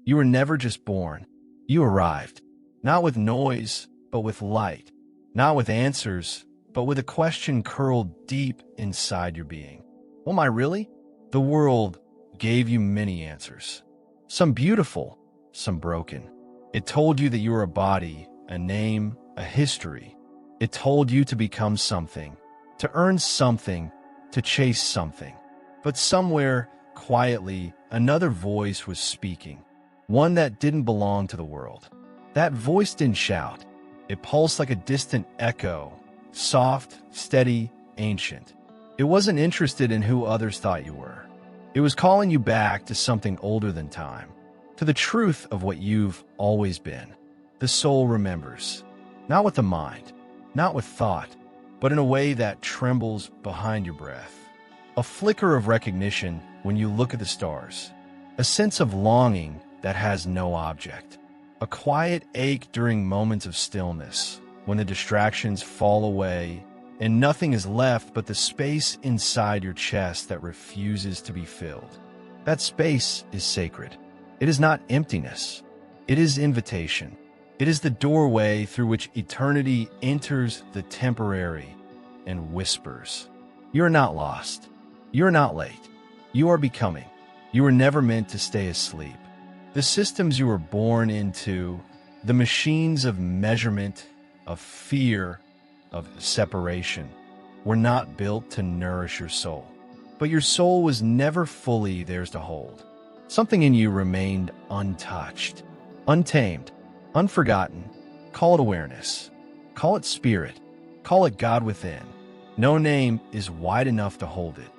You were never just born. You arrived, not with noise, but with light, not with answers, but with a question curled deep inside your being. Am I really? The world gave you many answers, some beautiful, some broken. It told you that you were a body, a name, a history. It told you to become something, to earn something, to chase something. But somewhere, quietly, another voice was speaking, one that didn't belong to the world. That voice didn't shout. It pulsed like a distant echo, soft, steady, ancient. It wasn't interested in who others thought you were. It was calling you back to something older than time, to the truth of what you've always been. The soul remembers, not with the mind, not with thought, but in a way that trembles behind your breath. A flicker of recognition when you look at the stars, a sense of longing that has no object, a quiet ache during moments of stillness, when the distractions fall away and nothing is left but the space inside your chest that refuses to be filled. That space is sacred. It is not emptiness. It is invitation. It is the doorway through which eternity enters the temporary and whispers. You are not lost. You are not late. You are becoming. You were never meant to stay asleep. The systems you were born into, the machines of measurement, of fear, of separation, were not built to nourish your soul. But your soul was never fully theirs to hold. Something in you remained untouched, untamed, unforgotten. Call it awareness. Call it spirit. Call it God within. No name is wide enough to hold it.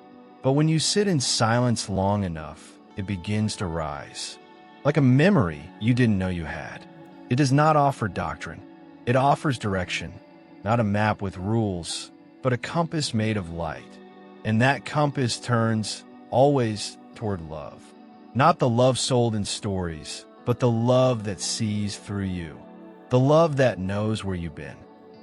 But when you sit in silence long enough, it begins to rise. Like a memory you didn't know you had. It does not offer doctrine. It offers direction. Not a map with rules, but a compass made of light. And that compass turns always toward love. Not the love sold in stories, but the love that sees through you. The love that knows where you've been.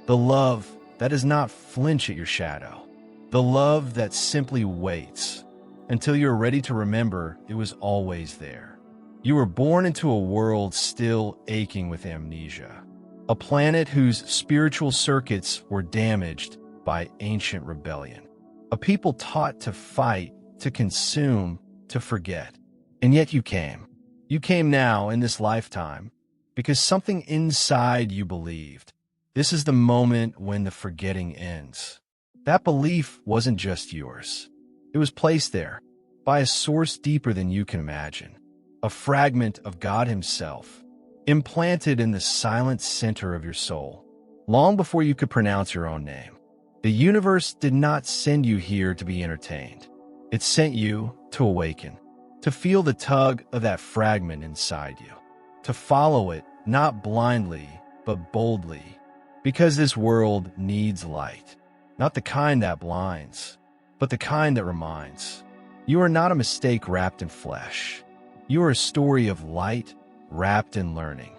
The love that does not flinch at your shadow. The love that simply waits until you're ready to remember it was always there. You were born into a world still aching with amnesia. A planet whose spiritual circuits were damaged by ancient rebellion. A people taught to fight, to consume, to forget. And yet you came. You came now in this lifetime because something inside you believed. This is the moment when the forgetting ends. That belief wasn't just yours. It was placed there by a source deeper than you can imagine. A fragment of God Himself, implanted in the silent center of your soul, long before you could pronounce your own name. The universe did not send you here to be entertained. It sent you to awaken, to feel the tug of that fragment inside you, to follow it not blindly, but boldly, because this world needs light, not the kind that blinds, but the kind that reminds. You are not a mistake wrapped in flesh. You are a story of light wrapped in learning.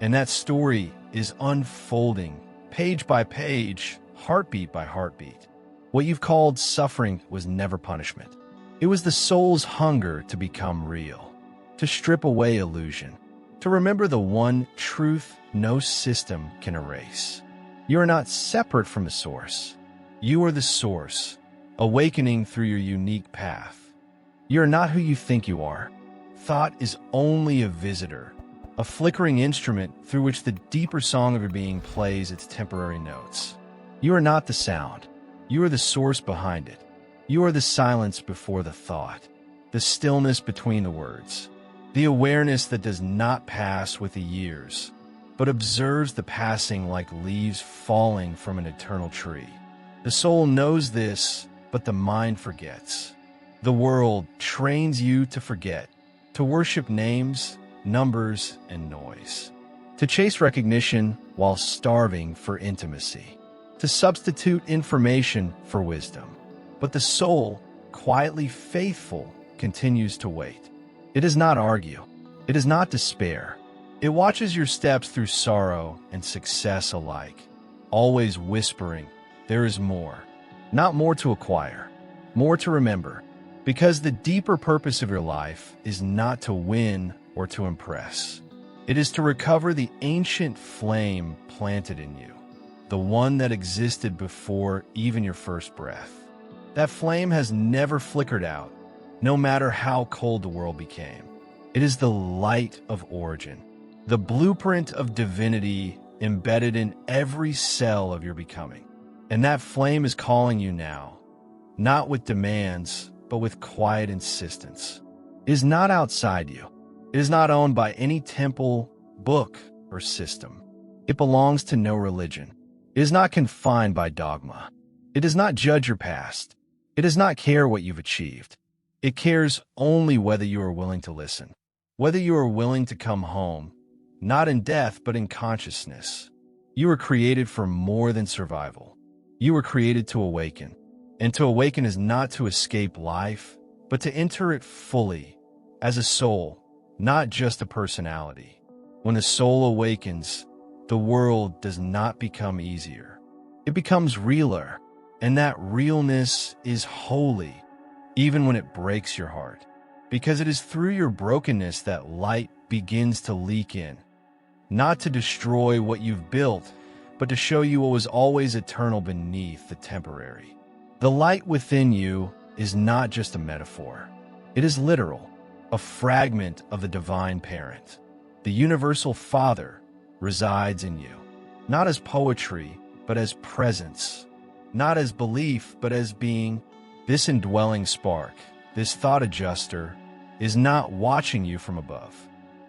And that story is unfolding, page by page, heartbeat by heartbeat. What you've called suffering was never punishment. It was the soul's hunger to become real, to strip away illusion, to remember the one truth no system can erase. You are not separate from the source. You are the source, awakening through your unique path. You are not who you think you are. Thought is only a visitor, a flickering instrument through which the deeper song of your being plays its temporary notes. You are not the sound. You are the source behind it. You are the silence before the thought, the stillness between the words, the awareness that does not pass with the years, but observes the passing like leaves falling from an eternal tree. The soul knows this, but the mind forgets. The world trains you to forget, to worship names, numbers, and noise, to chase recognition while starving for intimacy, to substitute information for wisdom. But the soul, quietly faithful, continues to wait. It does not argue. It does not despair. It watches your steps through sorrow and success alike, always whispering, there is more. Not more to acquire, more to remember. Because the deeper purpose of your life is not to win or to impress. It is to recover the ancient flame planted in you, the one that existed before even your first breath. That flame has never flickered out, no matter how cold the world became. It is the light of origin, the blueprint of divinity embedded in every cell of your becoming. And that flame is calling you now, not with demands, but with quiet insistence. It is not outside you. It is not owned by any temple, book, or system. It belongs to no religion. It is not confined by dogma. It does not judge your past. It does not care what you've achieved. It cares only whether you are willing to listen, whether you are willing to come home, not in death, but in consciousness. You were created for more than survival. You were created to awaken. And to awaken is not to escape life, but to enter it fully, as a soul, not just a personality. When the soul awakens, the world does not become easier. It becomes realer, and that realness is holy, even when it breaks your heart. Because it is through your brokenness that light begins to leak in, not to destroy what you've built, but to show you what was always eternal beneath the temporary. The light within you is not just a metaphor. It is literal, a fragment of the divine parent. The universal Father resides in you, not as poetry, but as presence, not as belief, but as being. This indwelling spark, this thought adjuster, is not watching you from above.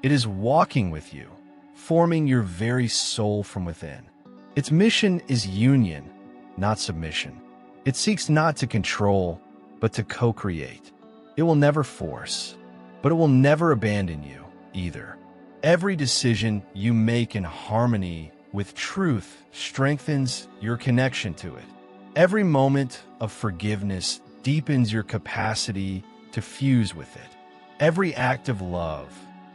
It is walking with you, forming your very soul from within. Its mission is union, not submission. It seeks not to control, but to co-create. It will never force, but it will never abandon you either. Every decision you make in harmony with truth strengthens your connection to it. Every moment of forgiveness deepens your capacity to fuse with it. Every act of love,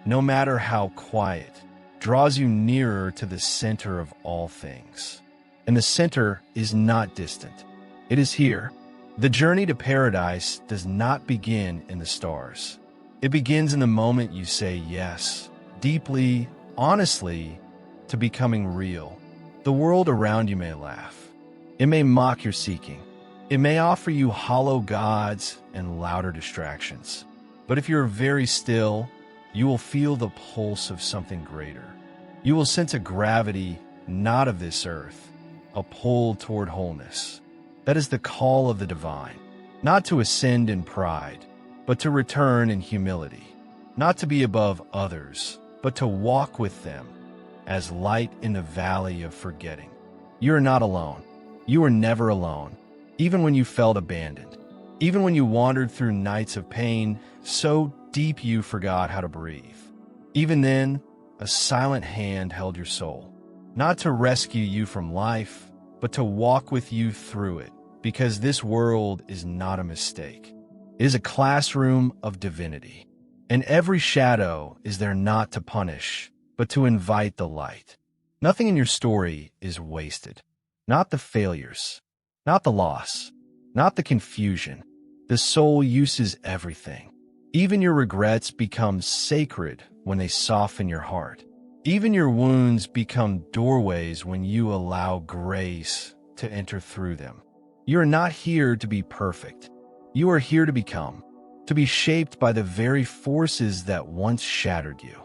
no matter how quiet, draws you nearer to the center of all things. And the center is not distant. It is here. The journey to paradise does not begin in the stars. It begins in the moment you say yes, deeply, honestly, to becoming real. The world around you may laugh. It may mock your seeking. It may offer you hollow gods and louder distractions. But if you're very still, you will feel the pulse of something greater. You will sense a gravity not of this earth, a pull toward wholeness. That is the call of the divine, not to ascend in pride, but to return in humility, not to be above others, but to walk with them as light in the valley of forgetting. You are not alone. You are never alone, even when you felt abandoned, even when you wandered through nights of pain so deep you forgot how to breathe. Even then, a silent hand held your soul, not to rescue you from life, but to walk with you through it, because this world is not a mistake. It is a classroom of divinity, and every shadow is there not to punish, but to invite the light. Nothing in your story is wasted. Not the failures, not the loss, not the confusion. The soul uses everything. Even your regrets become sacred when they soften your heart. Even your wounds become doorways when you allow grace to enter through them. You are not here to be perfect. You are here to become, to be shaped by the very forces that once shattered you.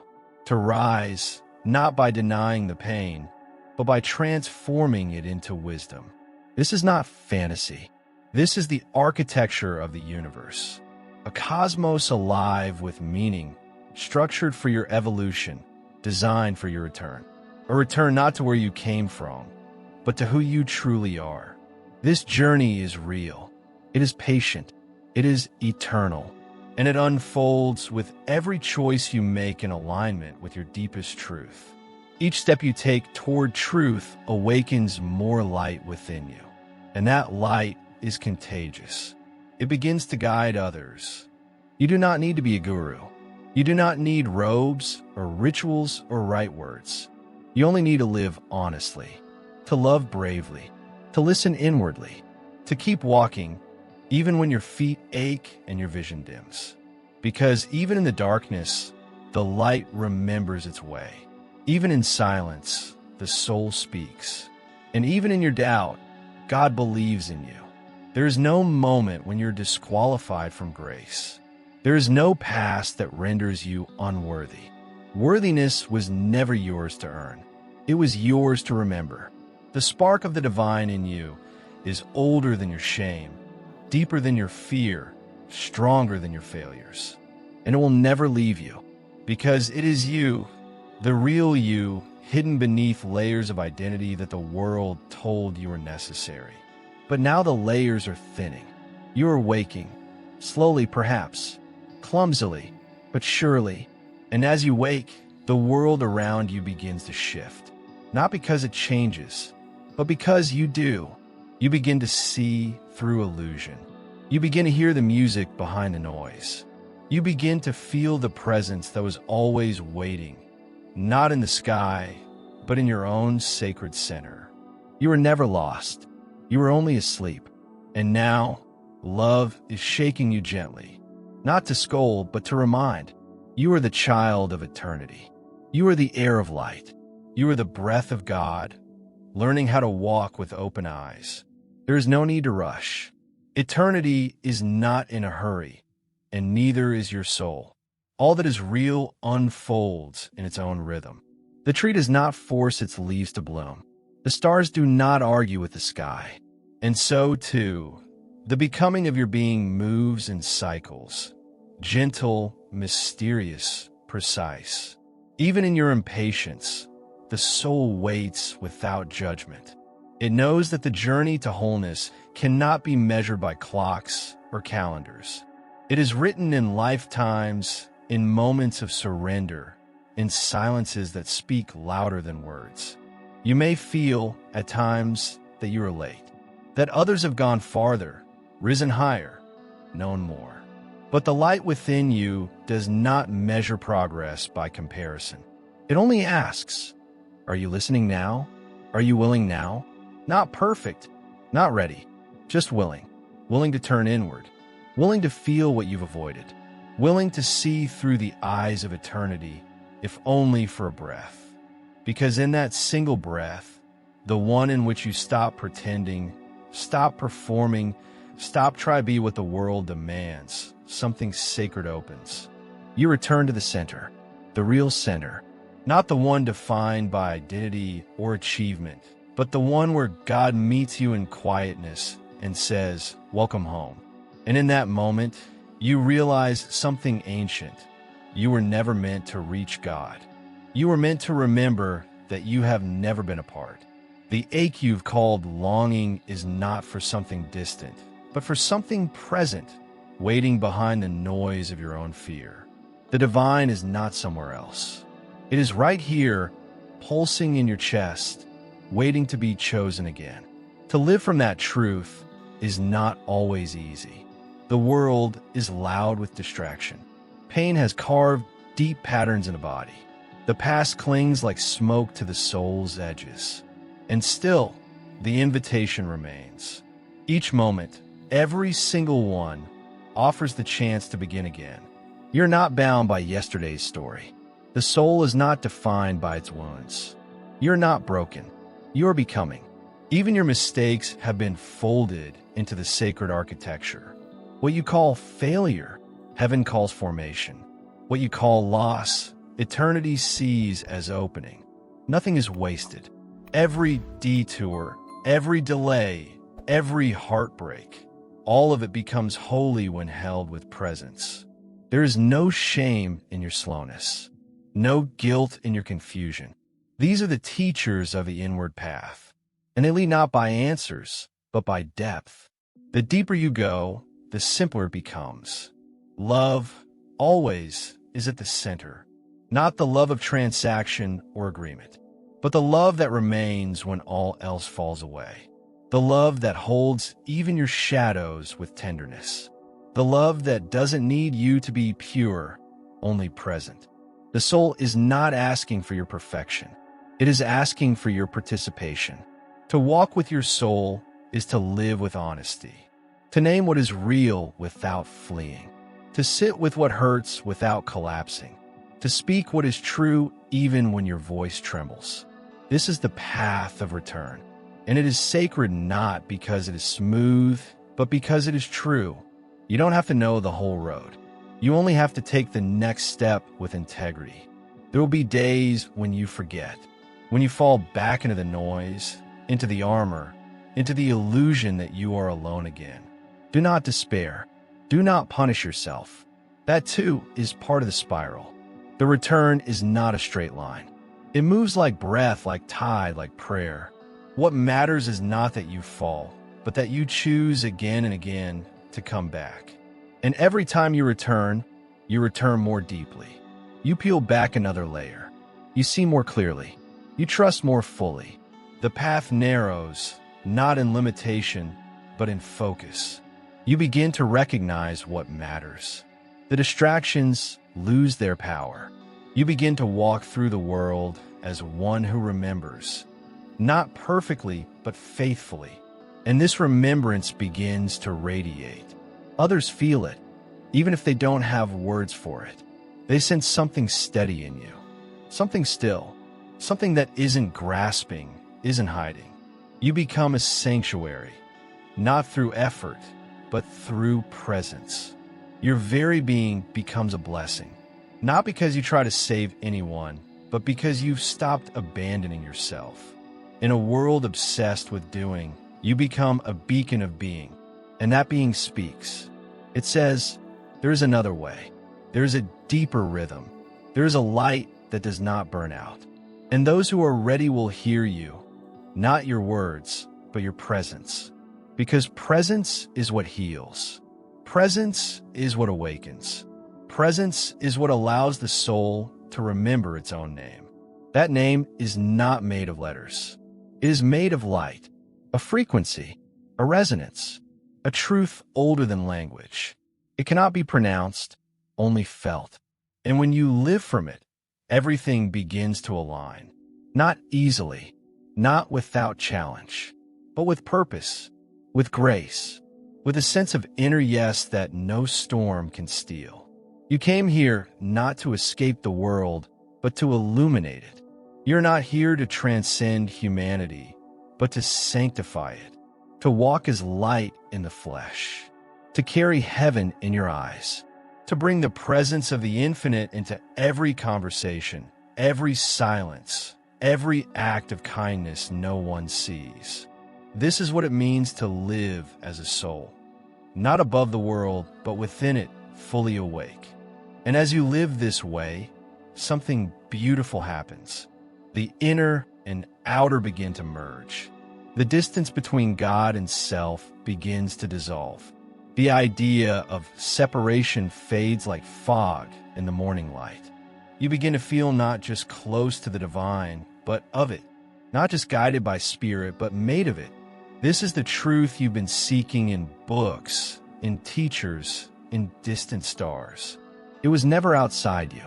To rise, not by denying the pain, but by transforming it into wisdom. This is not fantasy. This is the architecture of the universe. A cosmos alive with meaning, structured for your evolution, designed for your return. A return not to where you came from, but to who you truly are. This journey is real. It is patient. It is eternal. And it unfolds with every choice you make in alignment with your deepest truth. Each step you take toward truth awakens more light within you. And that light is contagious. It begins to guide others. You do not need to be a guru. You do not need robes or rituals or right words. You only need to live honestly, to love bravely, to listen inwardly, to keep walking even when your feet ache and your vision dims. Because even in the darkness, the light remembers its way. Even in silence, the soul speaks. And even in your doubt, God believes in you. There is no moment when you're disqualified from grace. There is no past that renders you unworthy. Worthiness was never yours to earn. It was yours to remember. The spark of the divine in you is older than your shame, deeper than your fear, stronger than your failures. And it will never leave you, because it is you, the real you, hidden beneath layers of identity that the world told you were necessary. But now the layers are thinning. You are waking, slowly perhaps, clumsily, but surely. And as you wake, the world around you begins to shift. Not because it changes, but because you do. You begin to see through illusion. You begin to hear the music behind the noise. You begin to feel the presence that was always waiting, not in the sky, but in your own sacred center. You were never lost. You were only asleep. And now, love is shaking you gently, not to scold, but to remind. You are the child of eternity. You are the air of light. You are the breath of God, learning how to walk with open eyes. There is no need to rush. Eternity is not in a hurry, and neither is your soul. All that is real unfolds in its own rhythm. The tree does not force its leaves to bloom. The stars do not argue with the sky. And so, too, the becoming of your being moves in cycles, gentle, mysterious, precise. Even in your impatience, the soul waits without judgment. It knows that the journey to wholeness cannot be measured by clocks or calendars. It is written in lifetimes, in moments of surrender, in silences that speak louder than words. You may feel, at times, that you are late, that others have gone farther, risen higher, known more. But the light within you does not measure progress by comparison. It only asks, are you listening now? Are you willing now? Not perfect, not ready, just willing. Willing to turn inward, willing to feel what you've avoided, willing to see through the eyes of eternity, if only for a breath. Because in that single breath, the one in which you stop pretending, stop performing, stop trying to be what the world demands, something sacred opens. You return to the center, the real center, not the one defined by identity or achievement, but the one where God meets you in quietness and says, welcome home. And in that moment, you realize something ancient. You were never meant to reach God. You were meant to remember that you have never been apart. The ache you've called longing is not for something distant, but for something present, waiting behind the noise of your own fear. The divine is not somewhere else. It is right here, pulsing in your chest, waiting to be chosen again. To live from that truth is not always easy. The world is loud with distraction. Pain has carved deep patterns in the body. The past clings like smoke to the soul's edges. And still, the invitation remains. Each moment, every single one, offers the chance to begin again. You're not bound by yesterday's story. The soul is not defined by its wounds. You're not broken. You're becoming. Even your mistakes have been folded into the sacred architecture. What you call failure, heaven calls formation. What you call loss, eternity sees as opening. Nothing is wasted. Every detour, every delay, every heartbreak, all of it becomes holy when held with presence. There is no shame in your slowness, no guilt in your confusion. These are the teachers of the inward path, and they lead not by answers, but by depth. The deeper you go, the simpler it becomes. Love, always, is at the center, not the love of transaction or agreement, but the love that remains when all else falls away. The love that holds even your shadows with tenderness. The love that doesn't need you to be pure, only present. The soul is not asking for your perfection. It is asking for your participation. To walk with your soul is to live with honesty. To name what is real without fleeing. To sit with what hurts without collapsing. to speak what is true even when your voice trembles. This is the path of return, and it is sacred not because it is smooth, but because it is true. You don't have to know the whole road. You only have to take the next step with integrity. There will be days when you forget, when you fall back into the noise, into the armor, into the illusion that you are alone again. Do not despair. Do not punish yourself. That too is part of the spiral. The return is not a straight line. It moves like breath, like tide, like prayer. What matters is not that you fall, but that you choose again and again to come back. And every time you return more deeply. You peel back another layer. You see more clearly. You trust more fully. The path narrows, not in limitation, but in focus. You begin to recognize what matters. The distractions lose their power. You begin to walk through the world as one who remembers, not perfectly, but faithfully. And this remembrance begins to radiate. Others feel it, even if they don't have words for it. They sense something steady in you, something still, something that isn't grasping, isn't hiding. You become a sanctuary, not through effort, but through presence. Your very being becomes a blessing, not because you try to save anyone, but because you've stopped abandoning yourself. In a world obsessed with doing, you become a beacon of being, and that being speaks. It says, there is another way. There is a deeper rhythm. There is a light that does not burn out. And those who are ready will hear you, not your words, but your presence. Because presence is what heals. Presence is what awakens. Presence is what allows the soul to remember its own name. That name is not made of letters. It is made of light, a frequency, a resonance, a truth older than language. It cannot be pronounced, only felt. And when you live from it, everything begins to align. Not easily, not without challenge, but with purpose, with grace, with a sense of inner yes that no storm can steal. You came here not to escape the world, but to illuminate it. You're not here to transcend humanity, but to sanctify it, to walk as light in the flesh, to carry heaven in your eyes, to bring the presence of the infinite into every conversation, every silence, every act of kindness no one sees. This is what it means to live as a soul, not above the world, but within it, fully awake. And as you live this way, something beautiful happens. The inner and outer begin to merge. The distance between God and self begins to dissolve. The idea of separation fades like fog in the morning light. You begin to feel not just close to the divine, but of it. Not just guided by spirit, but made of it. This is the truth you've been seeking in books, in teachers, in distant stars. It was never outside you.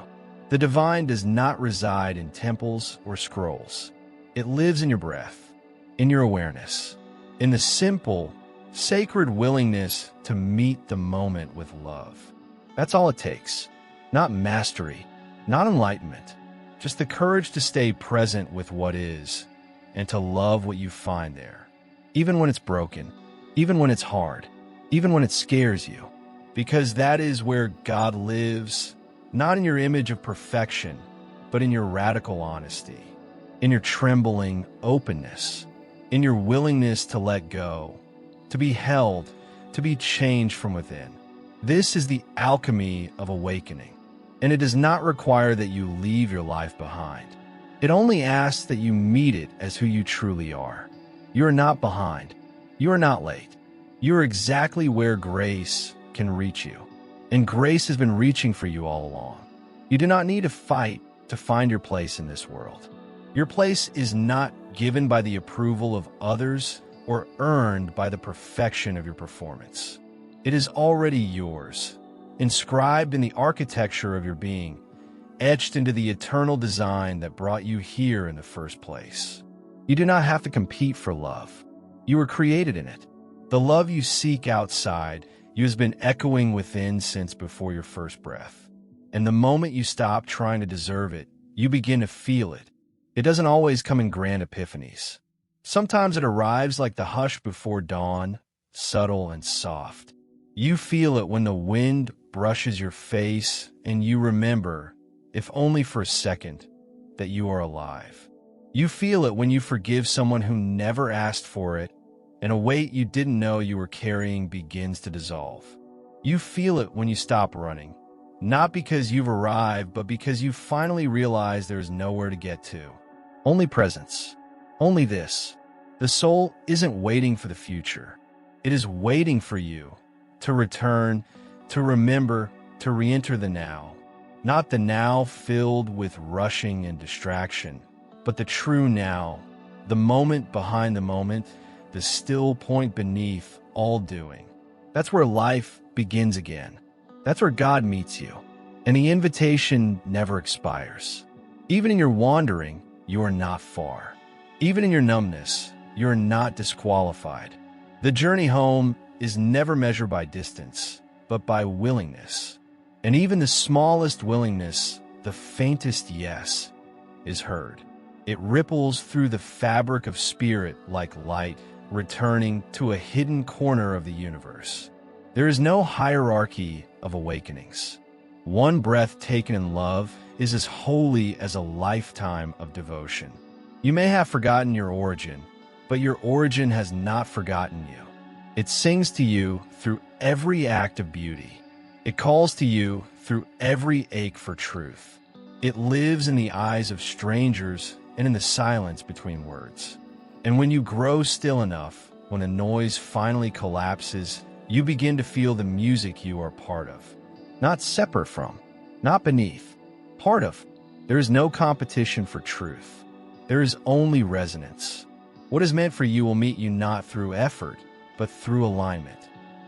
The divine does not reside in temples or scrolls. It lives in your breath, in your awareness, in the simple, sacred willingness to meet the moment with love. That's all it takes. Not mastery, not enlightenment, just the courage to stay present with what is and to love what you find there, even when it's broken, even when it's hard, even when it scares you, because that is where God lives, not in your image of perfection, but in your radical honesty, in your trembling openness, in your willingness to let go, to be held, to be changed from within. This is the alchemy of awakening, and it does not require that you leave your life behind. It only asks that you meet it as who you truly are. You are not behind. You are not late. You are exactly where grace can reach you, and grace has been reaching for you all along. You do not need to fight to find your place in this world. Your place is not given by the approval of others or earned by the perfection of your performance. It is already yours, inscribed in the architecture of your being, etched into the eternal design that brought you here in the first place. You do not have to compete for love. You were created in it. The love you seek outside you has been echoing within since before your first breath. And the moment you stop trying to deserve it, you begin to feel it. It doesn't always come in grand epiphanies. Sometimes it arrives like the hush before dawn, subtle and soft. You feel it when the wind brushes your face and you remember, if only for a second, that you are alive. You feel it when you forgive someone who never asked for it, and a weight you didn't know you were carrying begins to dissolve. You feel it when you stop running, not because you've arrived, but because you finally realize there's nowhere to get to. Only presence. Only this. The soul isn't waiting for the future. It is waiting for you to return, to remember, to re-enter the now. Not the now filled with rushing and distraction, but the true now, the moment behind the moment, the still point beneath all doing. That's where life begins again. That's where God meets you. And the invitation never expires. Even in your wandering, you are not far. Even in your numbness, you are not disqualified. The journey home is never measured by distance, but by willingness. And even the smallest willingness, the faintest yes, is heard. It ripples through the fabric of spirit like light, returning to a hidden corner of the universe. There is no hierarchy of awakenings. One breath taken in love is as holy as a lifetime of devotion. You may have forgotten your origin, but your origin has not forgotten you. It sings to you through every act of beauty. It calls to you through every ache for truth. It lives in the eyes of strangers and in the silence between words. And when you grow still enough, when the noise finally collapses, you begin to feel the music you are part of. Not separate from, not beneath, part of. There is no competition for truth. There is only resonance. What is meant for you will meet you not through effort, but through alignment.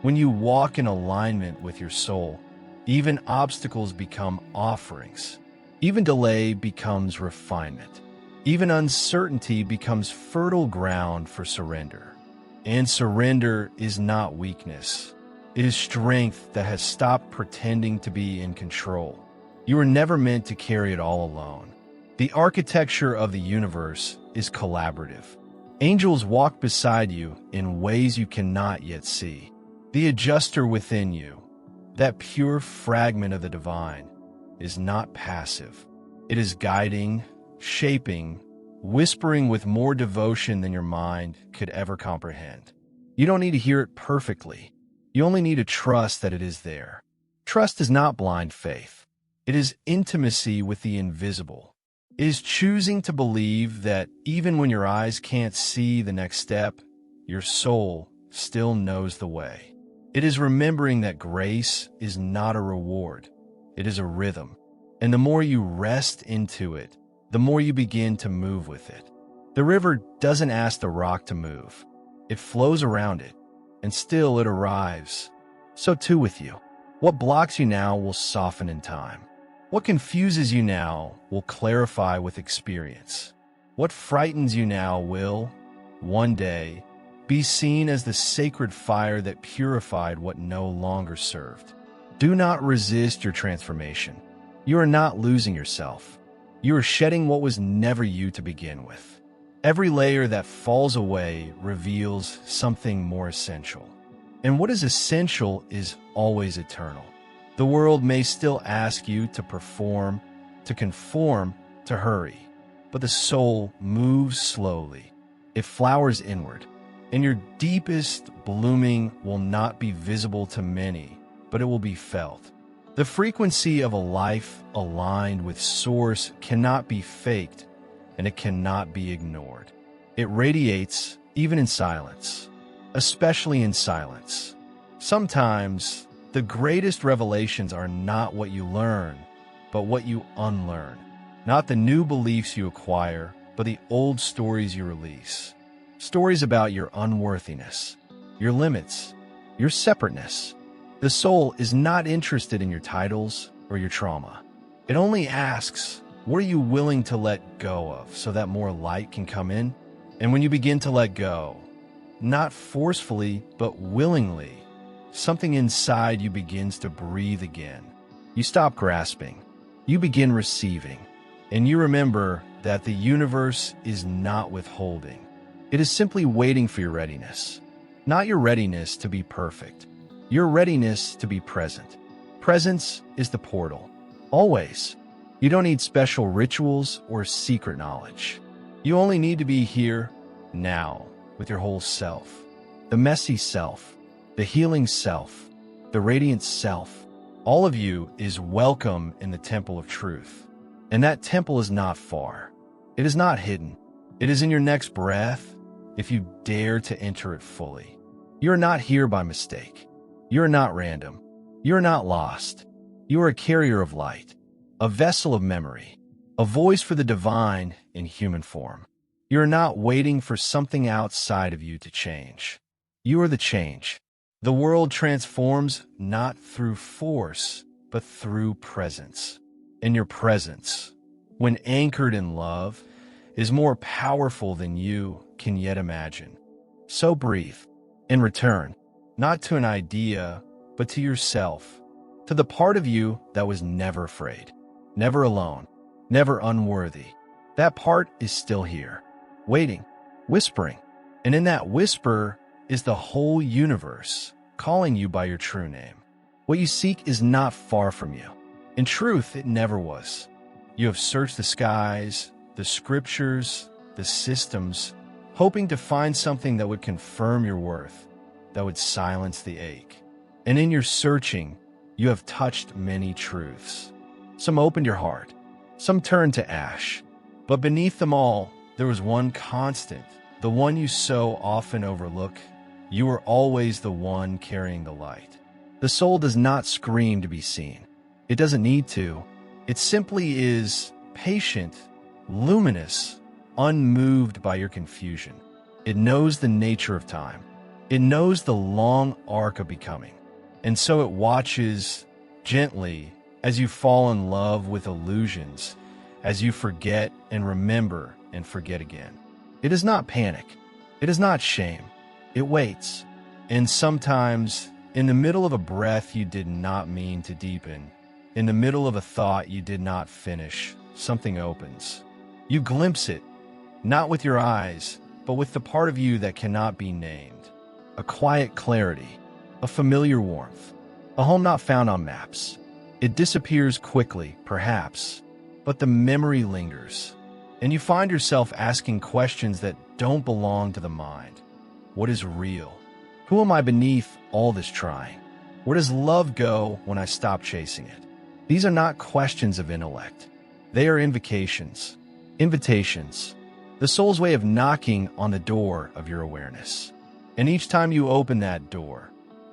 When you walk in alignment with your soul, even obstacles become offerings. Even delay becomes refinement. Even uncertainty becomes fertile ground for surrender. And surrender is not weakness. It is strength that has stopped pretending to be in control. You were never meant to carry it all alone. The architecture of the universe is collaborative. Angels walk beside you in ways you cannot yet see. The adjuster within you, that pure fragment of the divine, is not passive. It is guiding, shaping, whispering with more devotion than your mind could ever comprehend. You don't need to hear it perfectly. You only need to trust that it is there. Trust is not blind faith. It is intimacy with the invisible. It is choosing to believe that even when your eyes can't see the next step, your soul still knows the way. It is remembering that grace is not a reward. It is a rhythm. And the more you rest into it, the more you begin to move with it. The river doesn't ask the rock to move. It flows around it, and still it arrives. So too with you. What blocks you now will soften in time. What confuses you now will clarify with experience. What frightens you now will, one day, be seen as the sacred fire that purified what no longer served. Do not resist your transformation. You are not losing yourself. You are shedding what was never you to begin with. Every layer that falls away reveals something more essential. And what is essential is always eternal. The world may still ask you to perform, to conform, to hurry. But the soul moves slowly. It flowers inward. And your deepest blooming will not be visible to many, but it will be felt. The frequency of a life aligned with Source cannot be faked, and it cannot be ignored. It radiates even in silence, especially in silence. Sometimes, the greatest revelations are not what you learn, but what you unlearn. Not the new beliefs you acquire, but the old stories you release. Stories about your unworthiness, your limits, your separateness. The soul is not interested in your titles or your trauma. It only asks, what are you willing to let go of so that more light can come in? And when you begin to let go, not forcefully, but willingly, something inside you begins to breathe again. You stop grasping. You begin receiving. And you remember that the universe is not withholding. It is simply waiting for your readiness. Not your readiness to be perfect. Your readiness to be present. Presence is the portal. Always. You don't need special rituals or secret knowledge. You only need to be here, now, with your whole self. The messy self, the healing self, the radiant self. All of you is welcome in the temple of truth. And that temple is not far. It is not hidden. It is in your next breath, if you dare to enter it fully. You are not here by mistake. You are not random. You are not lost. You are a carrier of light, a vessel of memory, a voice for the divine in human form. You are not waiting for something outside of you to change. You are the change. The world transforms not through force, but through presence. And your presence, when anchored in love, is more powerful than you can yet imagine. So breathe and return, not to an idea, but to yourself, to the part of you that was never afraid, never alone, never unworthy. That part is still here, waiting, whispering. And in that whisper is the whole universe calling you by your true name. What you seek is not far from you. In truth, it never was. You have searched the skies, the scriptures, the systems, hoping to find something that would confirm your worth, that would silence the ache. And in your searching, you have touched many truths. Some opened your heart, some turned to ash. But beneath them all, there was one constant, the one you so often overlook. You are always the one carrying the light. The soul does not scream to be seen. It doesn't need to. It simply is patient, luminous, unmoved by your confusion. It knows the nature of time. It knows the long arc of becoming. And so it watches gently as you fall in love with illusions, as you forget and remember and forget again. It is not panic. It is not shame. It waits. And sometimes, in the middle of a breath you did not mean to deepen, in the middle of a thought you did not finish, something opens. You glimpse it, not with your eyes, but with the part of you that cannot be named. A quiet clarity, a familiar warmth, a home not found on maps. It disappears quickly, perhaps, but the memory lingers, and you find yourself asking questions that don't belong to the mind. What is real? Who am I beneath all this trying? Where does love go when I stop chasing it? These are not questions of intellect. They are invitations. Invitations. The soul's way of knocking on the door of your awareness. And each time you open that door,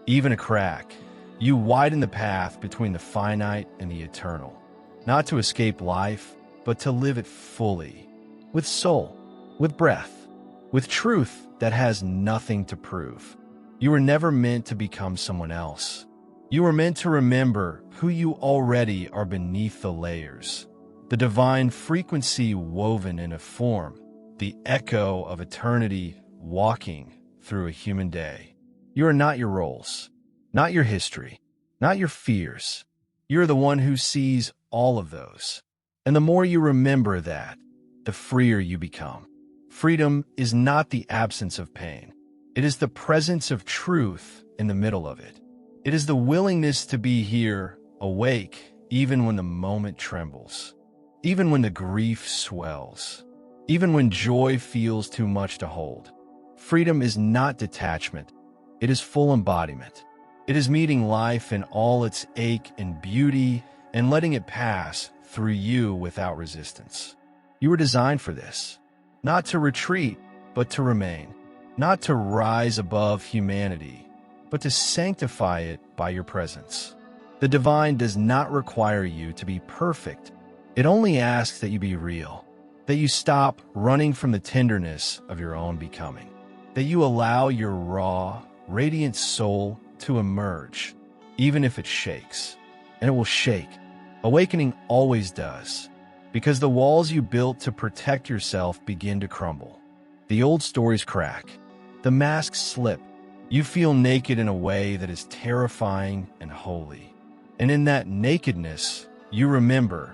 even a crack, you widen the path between the finite and the eternal. Not to escape life, but to live it fully. With soul, with breath, with truth that has nothing to prove. You were never meant to become someone else. You were meant to remember who you already are beneath the layers. The divine frequency woven in a form, the echo of eternity walking through a human day. You are not your roles, not your history, not your fears. You're the one who sees all of those. And the more you remember that, the freer you become. Freedom is not the absence of pain. It is the presence of truth in the middle of it. It is the willingness to be here, awake, even when the moment trembles, even when the grief swells, even when joy feels too much to hold. Freedom is not detachment. It is full embodiment. It is meeting life in all its ache and beauty and letting it pass through you without resistance. You were designed for this, not to retreat, but to remain, not to rise above humanity, but to sanctify it by your presence. The divine does not require you to be perfect. It only asks that you be real, that you stop running from the tenderness of your own becoming, that you allow your raw, radiant soul to emerge, even if it shakes. And it will shake. Awakening always does, because the walls you built to protect yourself begin to crumble. The old stories crack. The masks slip. You feel naked in a way that is terrifying and holy. And in that nakedness, you remember,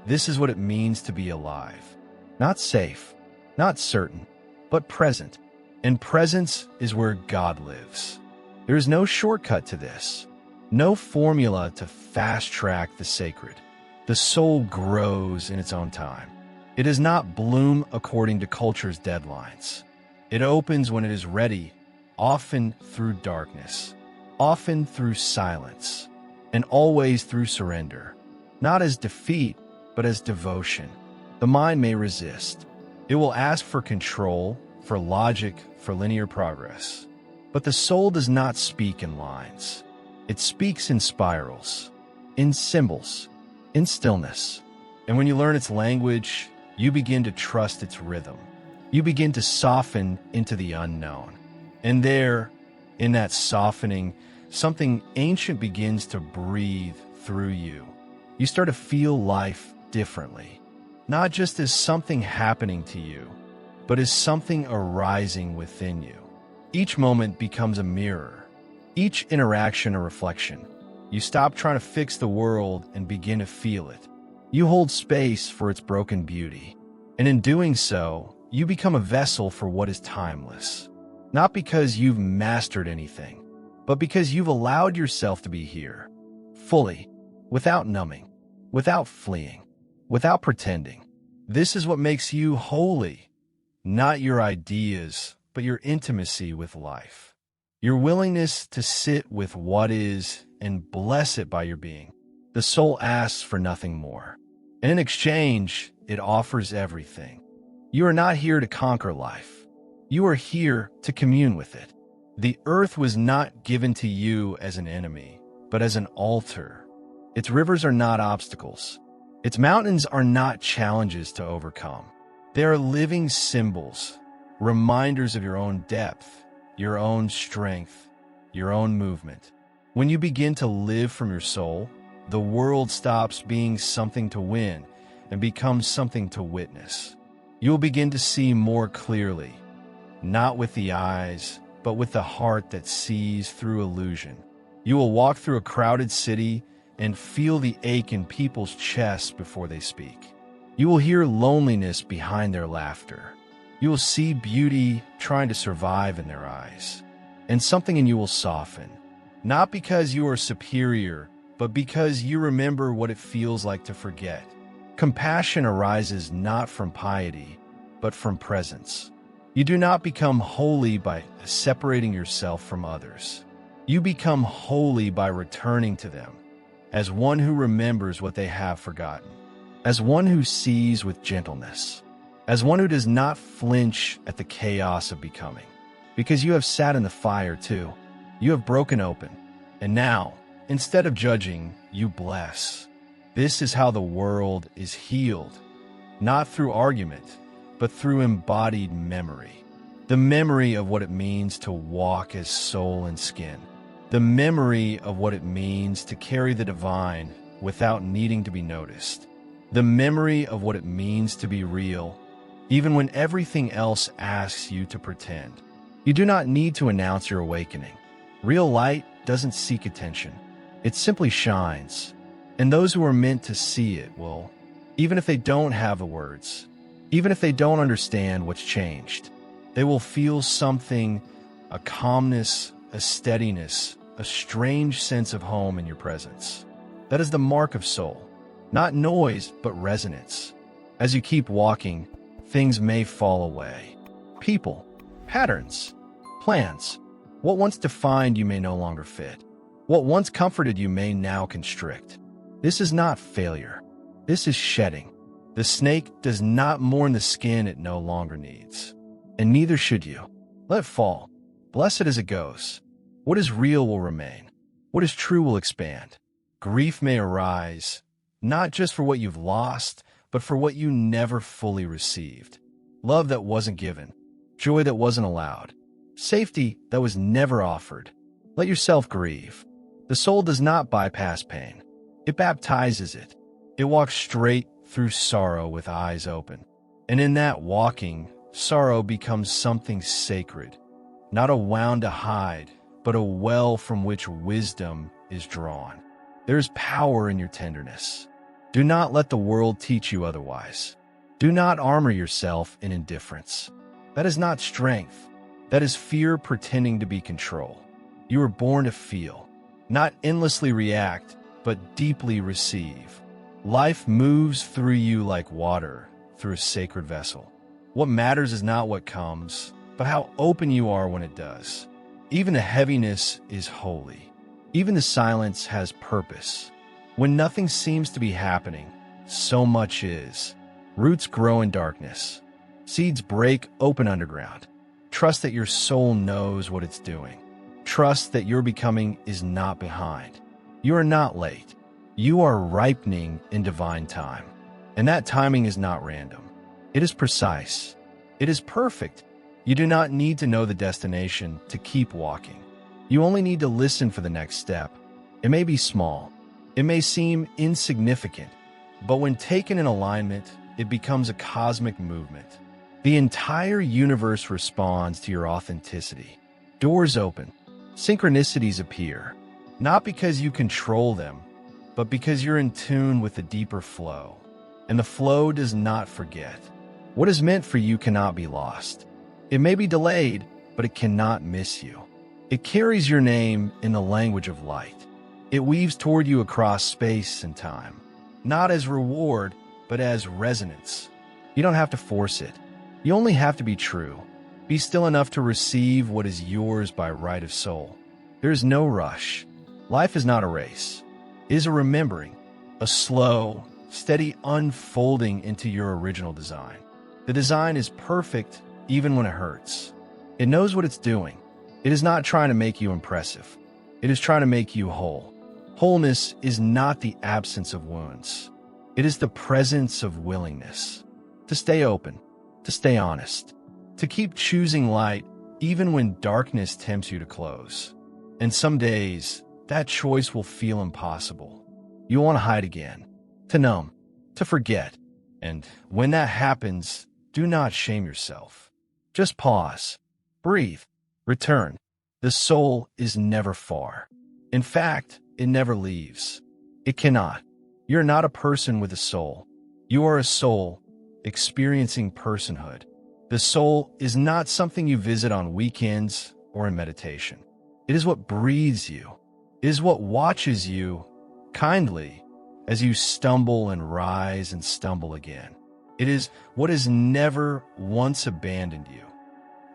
this is what it means to be alive. Not safe, not certain, but present. And presence is where God lives. There is no shortcut to this, no formula to fast-track the sacred. The soul grows in its own time. It does not bloom according to culture's deadlines. It opens when it is ready, often through darkness, often through silence, and always through surrender. Not as defeat, but as devotion. The mind may resist. It will ask for control, for logic, for linear progress. But the soul does not speak in lines. It speaks in spirals, in symbols, in stillness. And when you learn its language, you begin to trust its rhythm. You begin to soften into the unknown. And there, in that softening, something ancient begins to breathe through you. You start to feel life differently, not just as something happening to you, but as something arising within you. Each moment becomes a mirror, each interaction a reflection. You stop trying to fix the world and begin to feel it. You hold space for its broken beauty. And in doing so, you become a vessel for what is timeless. Not because you've mastered anything, but because you've allowed yourself to be here, fully, without numbing, without fleeing, without pretending. This is what makes you holy, not your ideas, but your intimacy with life. Your willingness to sit with what is and bless it by your being. The soul asks for nothing more. And in exchange, it offers everything. You are not here to conquer life. You are here to commune with it. The earth was not given to you as an enemy, but as an altar. Its rivers are not obstacles. Its mountains are not challenges to overcome. They are living symbols, reminders of your own depth, your own strength, your own movement. When you begin to live from your soul, the world stops being something to win and becomes something to witness. You will begin to see more clearly, not with the eyes, but with the heart that sees through illusion. You will walk through a crowded city and feel the ache in people's chests before they speak. You will hear loneliness behind their laughter. You will see beauty trying to survive in their eyes. And something in you will soften, not because you are superior, but because you remember what it feels like to forget. Compassion arises not from piety, but from presence. You do not become holy by separating yourself from others. You become holy by returning to them, as one who remembers what they have forgotten, as one who sees with gentleness, as one who does not flinch at the chaos of becoming. Because you have sat in the fire too. You have broken open. And now, instead of judging, you bless. This is how the world is healed, not through argument, but through embodied memory. The memory of what it means to walk as soul and skin. The memory of what it means to carry the divine without needing to be noticed. The memory of what it means to be real, even when everything else asks you to pretend. You do not need to announce your awakening. Real light doesn't seek attention. It simply shines. And those who are meant to see it will, even if they don't have the words, even if they don't understand what's changed, they will feel something, a calmness, a steadiness, a strange sense of home in your presence. That is the mark of soul, not noise, but resonance. As you keep walking, things may fall away. People, patterns, plans. What once defined you may no longer fit. What once comforted you may now constrict. This is not failure. This is shedding. The snake does not mourn the skin it no longer needs. And neither should you. Let it fall. Bless it as it goes. What is real will remain. What is true will expand. Grief may arise, not just for what you've lost, but for what you never fully received. Love that wasn't given. Joy that wasn't allowed. Safety that was never offered. Let yourself grieve. The soul does not bypass pain. It baptizes it. It walks straight through sorrow with eyes open. And in that walking, sorrow becomes something sacred. Not a wound to hide, but a well from which wisdom is drawn. There's power in your tenderness. Do not let the world teach you otherwise. Do not armor yourself in indifference. That is not strength. That is fear pretending to be control. You were born to feel, not endlessly react, but deeply receive. Life moves through you like water through a sacred vessel. What matters is not what comes, but how open you are when it does. Even the heaviness is holy. Even the silence has purpose. When nothing seems to be happening, so much is. Roots grow in darkness. Seeds break open underground. Trust that your soul knows what it's doing. Trust that your becoming is not behind. You are not late. You are ripening in divine time. And that timing is not random. It is precise. It is perfect. You do not need to know the destination to keep walking. You only need to listen for the next step. It may be small. It may seem insignificant. But when taken in alignment, it becomes a cosmic movement. The entire universe responds to your authenticity. Doors open. Synchronicities appear. Not because you control them, but because you're in tune with the deeper flow. And the flow does not forget. What is meant for you cannot be lost. It may be delayed, but it cannot miss you. It carries your name in the language of light. It weaves toward you across space and time, not as reward, but as resonance. You don't have to force it. You only have to be true. Be still enough to receive what is yours by right of soul. There is no rush. Life is not a race. It is a remembering, a slow, steady unfolding into your original design. The design is perfect even when it hurts. It knows what it's doing. It is not trying to make you impressive. It is trying to make you whole. Wholeness is not the absence of wounds. It is the presence of willingness to stay open, to stay honest, to keep choosing light even when darkness tempts you to close. And some days, that choice will feel impossible. You'll want to hide again, to numb, to forget. And when that happens, do not shame yourself. Just pause, breathe, return. The soul is never far. In fact, it never leaves. It cannot. You're not a person with a soul. You are a soul experiencing personhood. The soul is not something you visit on weekends or in meditation. It is what breathes you. It is what watches you kindly as you stumble and rise and stumble again. It is what has never once abandoned you,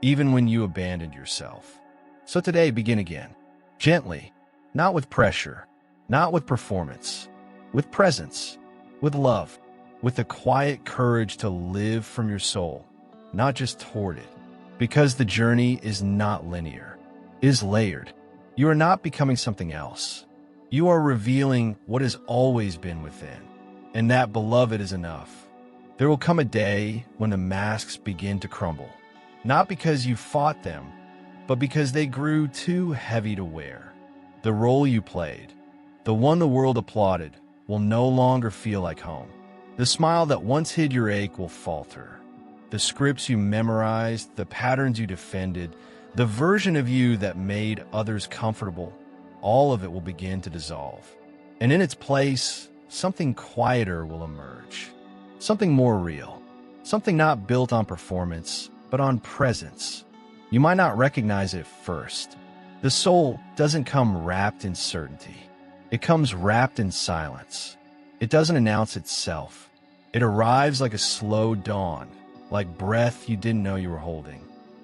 even when you abandoned yourself. So today, begin again, gently, not with pressure, not with performance, with presence, with love, with the quiet courage to live from your soul, not just toward it, because the journey is not linear, it is layered. You are not becoming something else. You are revealing what has always been within, and that, beloved, is enough. There will come a day when the masks begin to crumble, not because you fought them, but because they grew too heavy to wear. The role you played, the one the world applauded, will no longer feel like home. The smile that once hid your ache will falter. The scripts you memorized, the patterns you defended, the version of you that made others comfortable, all of it will begin to dissolve. And in its place, something quieter will emerge. Something more real. Something not built on performance, but on presence. You might not recognize it at first. The soul doesn't come wrapped in certainty. It comes wrapped in silence. It doesn't announce itself. It arrives like a slow dawn, like breath you didn't know you were holding.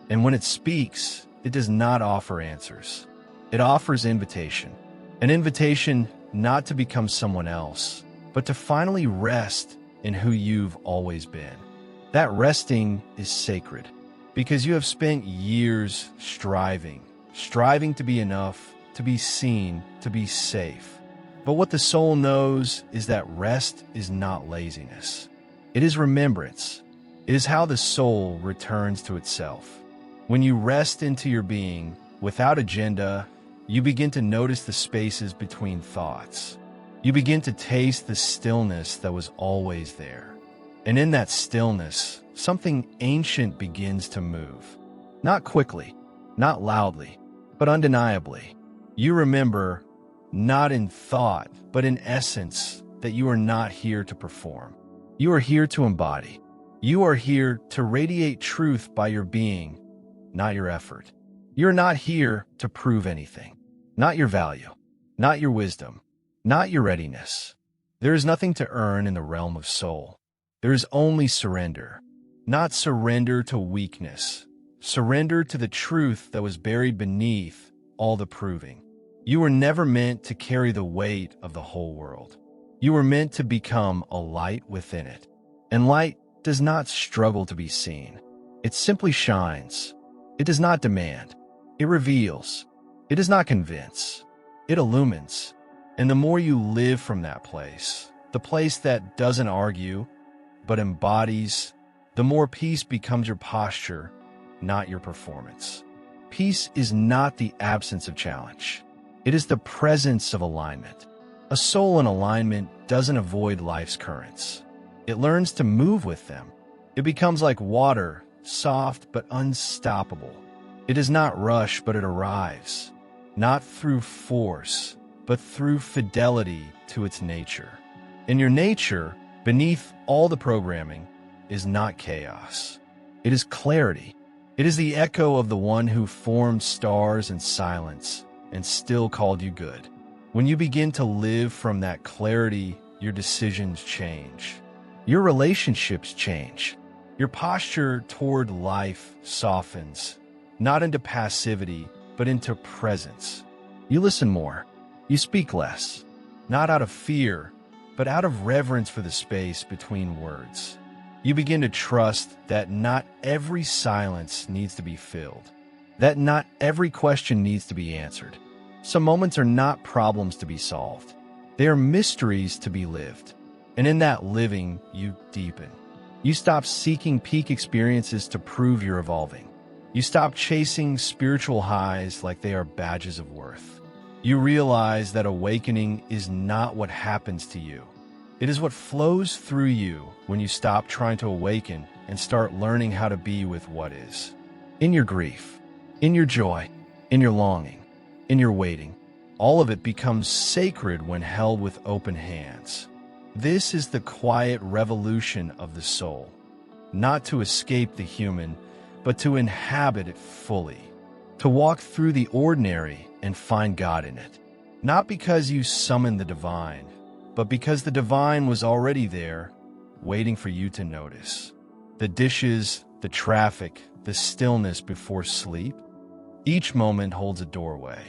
And when it speaks, it does not offer answers. It offers invitation. An invitation not to become someone else, but to finally rest in who you've always been. That resting is sacred, because you have spent years striving to be enough, to be seen, to be safe. But what the soul knows is that rest is not laziness. It is remembrance. It is how the soul returns to itself. When you rest into your being, without agenda, you begin to notice the spaces between thoughts. You begin to taste the stillness that was always there. And in that stillness, something ancient begins to move. Not quickly, not loudly, but undeniably. You remember, not in thought, but in essence, that you are not here to perform. You are here to embody. You are here to radiate truth by your being, not your effort. You're not here to prove anything, not your value, not your wisdom, not your readiness. There is nothing to earn in the realm of soul. There is only surrender, not surrender to weakness, surrender to the truth that was buried beneath all the proving. You were never meant to carry the weight of the whole world. You were meant to become a light within it. And light does not struggle to be seen. It simply shines. It does not demand. It reveals. It does not convince. It illumines. And the more you live from that place, the place that doesn't argue, but embodies, the more peace becomes your posture, not your performance. Peace is not the absence of challenge. It is the presence of alignment. A soul in alignment doesn't avoid life's currents. It learns to move with them. It becomes like water, soft but unstoppable. It does not rush, but it arrives, not through force, but through fidelity to its nature. And your nature, beneath all the programming, is not chaos. It is clarity. It is the echo of the one who formed stars in silence and still called you good. When you begin to live from that clarity, your decisions change. Your relationships change. Your posture toward life softens, not into passivity, but into presence. You listen more. You speak less, not out of fear, but out of reverence for the space between words. You begin to trust that not every silence needs to be filled, that not every question needs to be answered. Some moments are not problems to be solved. They are mysteries to be lived. And in that living, you deepen. You stop seeking peak experiences to prove you're evolving. You stop chasing spiritual highs like they are badges of worth. You realize that awakening is not what happens to you. It is what flows through you when you stop trying to awaken and start learning how to be with what is. In your grief, in your joy, in your longing, in your waiting, all of it becomes sacred when held with open hands. This is the quiet revolution of the soul, not to escape the human, but to inhabit it fully, to walk through the ordinary and find God in it. Not because you summoned the divine, but because the divine was already there, waiting for you to notice. The dishes, the traffic, the stillness before sleep, each moment holds a doorway.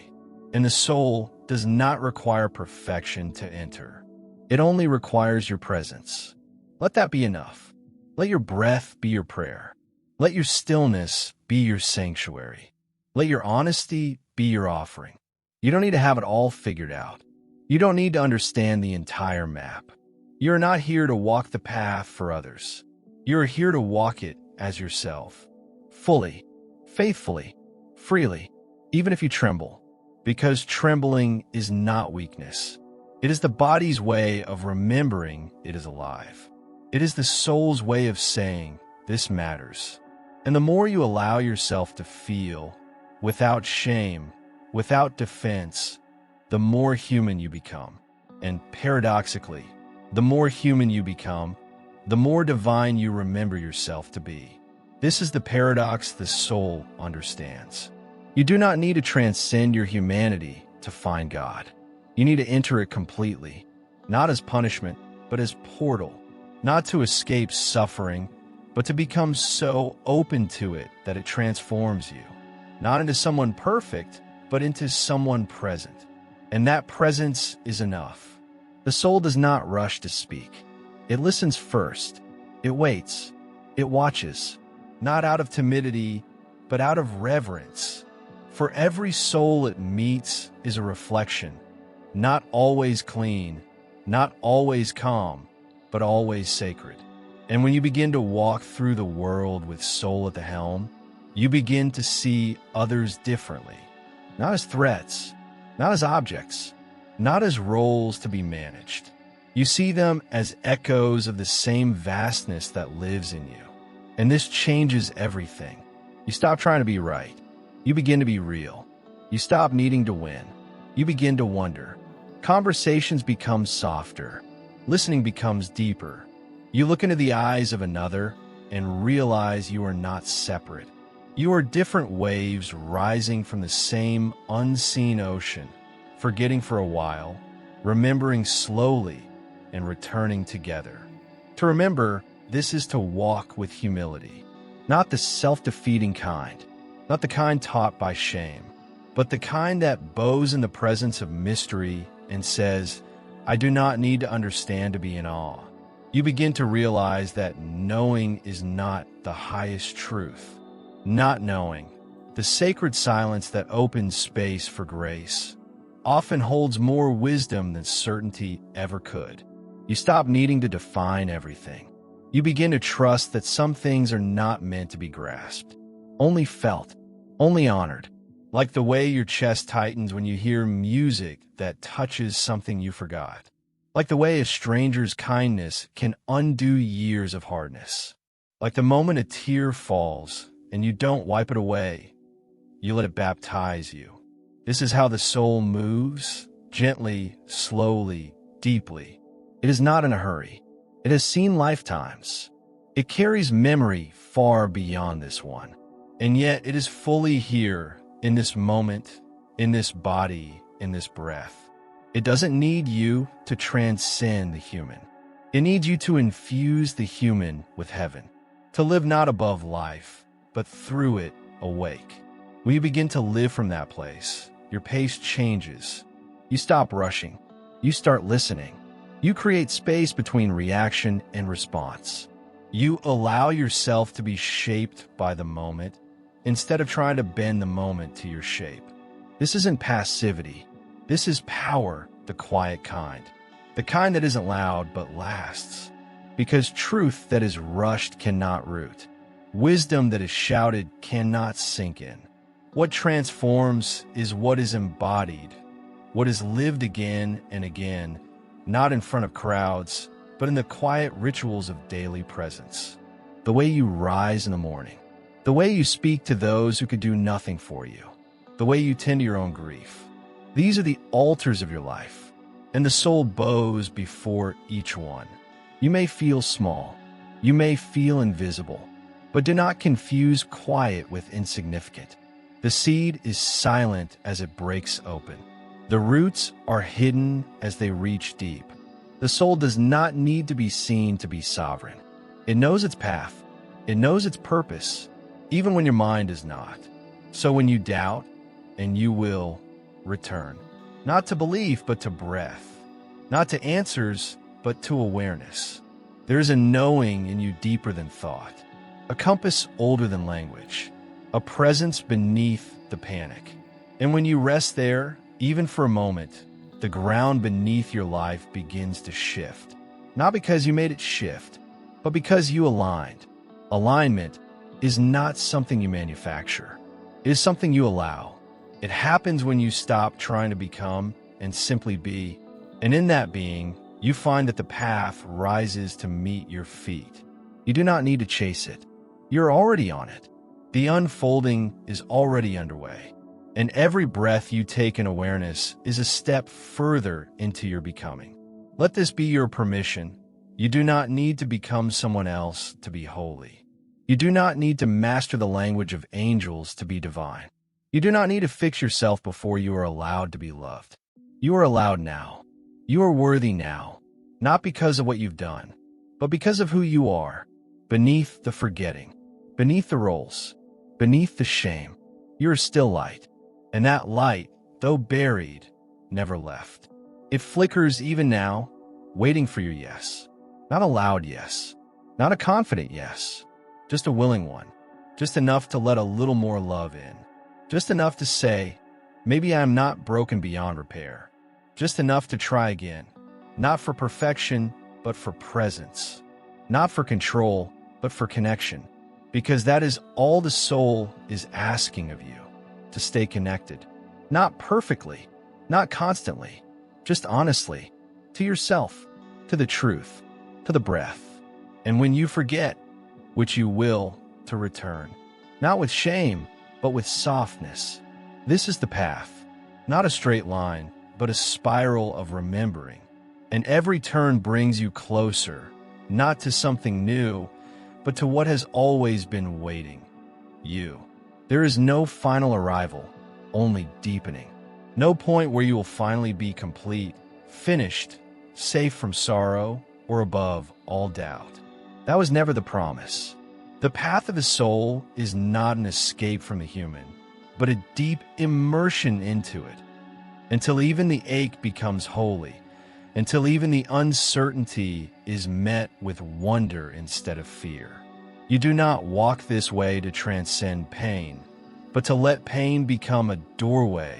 And the soul does not require perfection to enter. It only requires your presence. Let that be enough. Let your breath be your prayer. Let your stillness be your sanctuary. Let your honesty be your offering. You don't need to have it all figured out. You don't need to understand the entire map. You're not here to walk the path for others. You're here to walk it as yourself, fully, faithfully, freely, even if you tremble, because trembling is not weakness. It is the body's way of remembering it is alive. It is the soul's way of saying, this matters. And the more you allow yourself to feel, without shame, without defense, the more human you become. And paradoxically, the more human you become, the more divine you remember yourself to be. This is the paradox the soul understands. You do not need to transcend your humanity to find God. You need to enter it completely, not as punishment, but as portal, not to escape suffering, but to become so open to it that it transforms you, not into someone perfect, but into someone present. And that presence is enough. The soul does not rush to speak. It listens first. It waits. It watches, not out of timidity, but out of reverence. For every soul it meets is a reflection, not always clean, not always calm, but always sacred. And when you begin to walk through the world with soul at the helm, you begin to see others differently, not as threats, not as objects, not as roles to be managed. You see them as echoes of the same vastness that lives in you. And this changes everything. You stop trying to be right. You begin to be real. You stop needing to win. You begin to wonder, Conversations become softer. Listening becomes deeper. You look into the eyes of another and realize you are not separate. You are different waves rising from the same unseen ocean, forgetting for a while, remembering slowly, and returning together. To remember, this is to walk with humility, not the self-defeating kind, not the kind taught by shame, but the kind that bows in the presence of mystery and says, I do not need to understand to be in awe. You begin to realize that knowing is not the highest truth. Not knowing, the sacred silence that opens space for grace, often holds more wisdom than certainty ever could. You stop needing to define everything. You begin to trust that some things are not meant to be grasped, only felt, only honored, like the way your chest tightens when you hear music that touches something you forgot, like the way a stranger's kindness can undo years of hardness, like the moment a tear falls and you don't wipe it away, you let it baptize you. This is how the soul moves, gently, slowly, deeply. It is not in a hurry. It has seen lifetimes. It carries memory far beyond this one. And yet it is fully here, in this moment, in this body, in this breath. It doesn't need you to transcend the human. It needs you to infuse the human with heaven, to live not above life, but through it awake. When you begin to live from that place, your pace changes. You stop rushing. You start listening. You create space between reaction and response. You allow yourself to be shaped by the moment instead of trying to bend the moment to your shape. This isn't passivity. This is power, the quiet kind. The kind that isn't loud but lasts. Because truth that is rushed cannot root. Wisdom that is shouted cannot sink in. What transforms is what is embodied, what is lived again and again, not in front of crowds, but in the quiet rituals of daily presence. The way you rise in the morning, the way you speak to those who could do nothing for you, the way you tend to your own grief. These are the altars of your life, and the soul bows before each one. You may feel small, you may feel invisible, but do not confuse quiet with insignificant. The seed is silent as it breaks open. The roots are hidden as they reach deep. The soul does not need to be seen to be sovereign. It knows its path. It knows its purpose, even when your mind does not. So when you doubt, and you will, return. Not to belief, but to breath. Not to answers, but to awareness. There is a knowing in you deeper than thought. A compass older than language. A presence beneath the panic. And when you rest there, even for a moment, the ground beneath your life begins to shift. Not because you made it shift, but because you aligned. Alignment is not something you manufacture. It is something you allow. It happens when you stop trying to become and simply be. And in that being, you find that the path rises to meet your feet. You do not need to chase it. You're already on it. The unfolding is already underway. And every breath you take in awareness is a step further into your becoming. Let this be your permission. You do not need to become someone else to be holy. You do not need to master the language of angels to be divine. You do not need to fix yourself before you are allowed to be loved. You are allowed now. You are worthy now, not because of what you've done, but because of who you are, beneath the forgetting, beneath the roles, beneath the shame. You are still light, and that light, though buried, never left. It flickers even now, waiting for your yes. Not a loud yes, not a confident yes, just a willing one, just enough to let a little more love in, just enough to say, maybe I'm not broken beyond repair, just enough to try again, not for perfection, but for presence, not for control, but for connection, because that is all the soul is asking of you, to stay connected, not perfectly, not constantly, just honestly, to yourself, to the truth, to the breath. And when you forget, which you will, to return, not with shame, but with softness. This is the path, not a straight line, but a spiral of remembering. And every turn brings you closer, not to something new, but to what has always been waiting. You. There is no final arrival, only deepening. No point where you will finally be complete, finished, safe from sorrow, or above all doubt. That was never the promise. The path of the soul is not an escape from the human, but a deep immersion into it, until even the ache becomes holy, until even the uncertainty is met with wonder instead of fear. You do not walk this way to transcend pain, but to let pain become a doorway,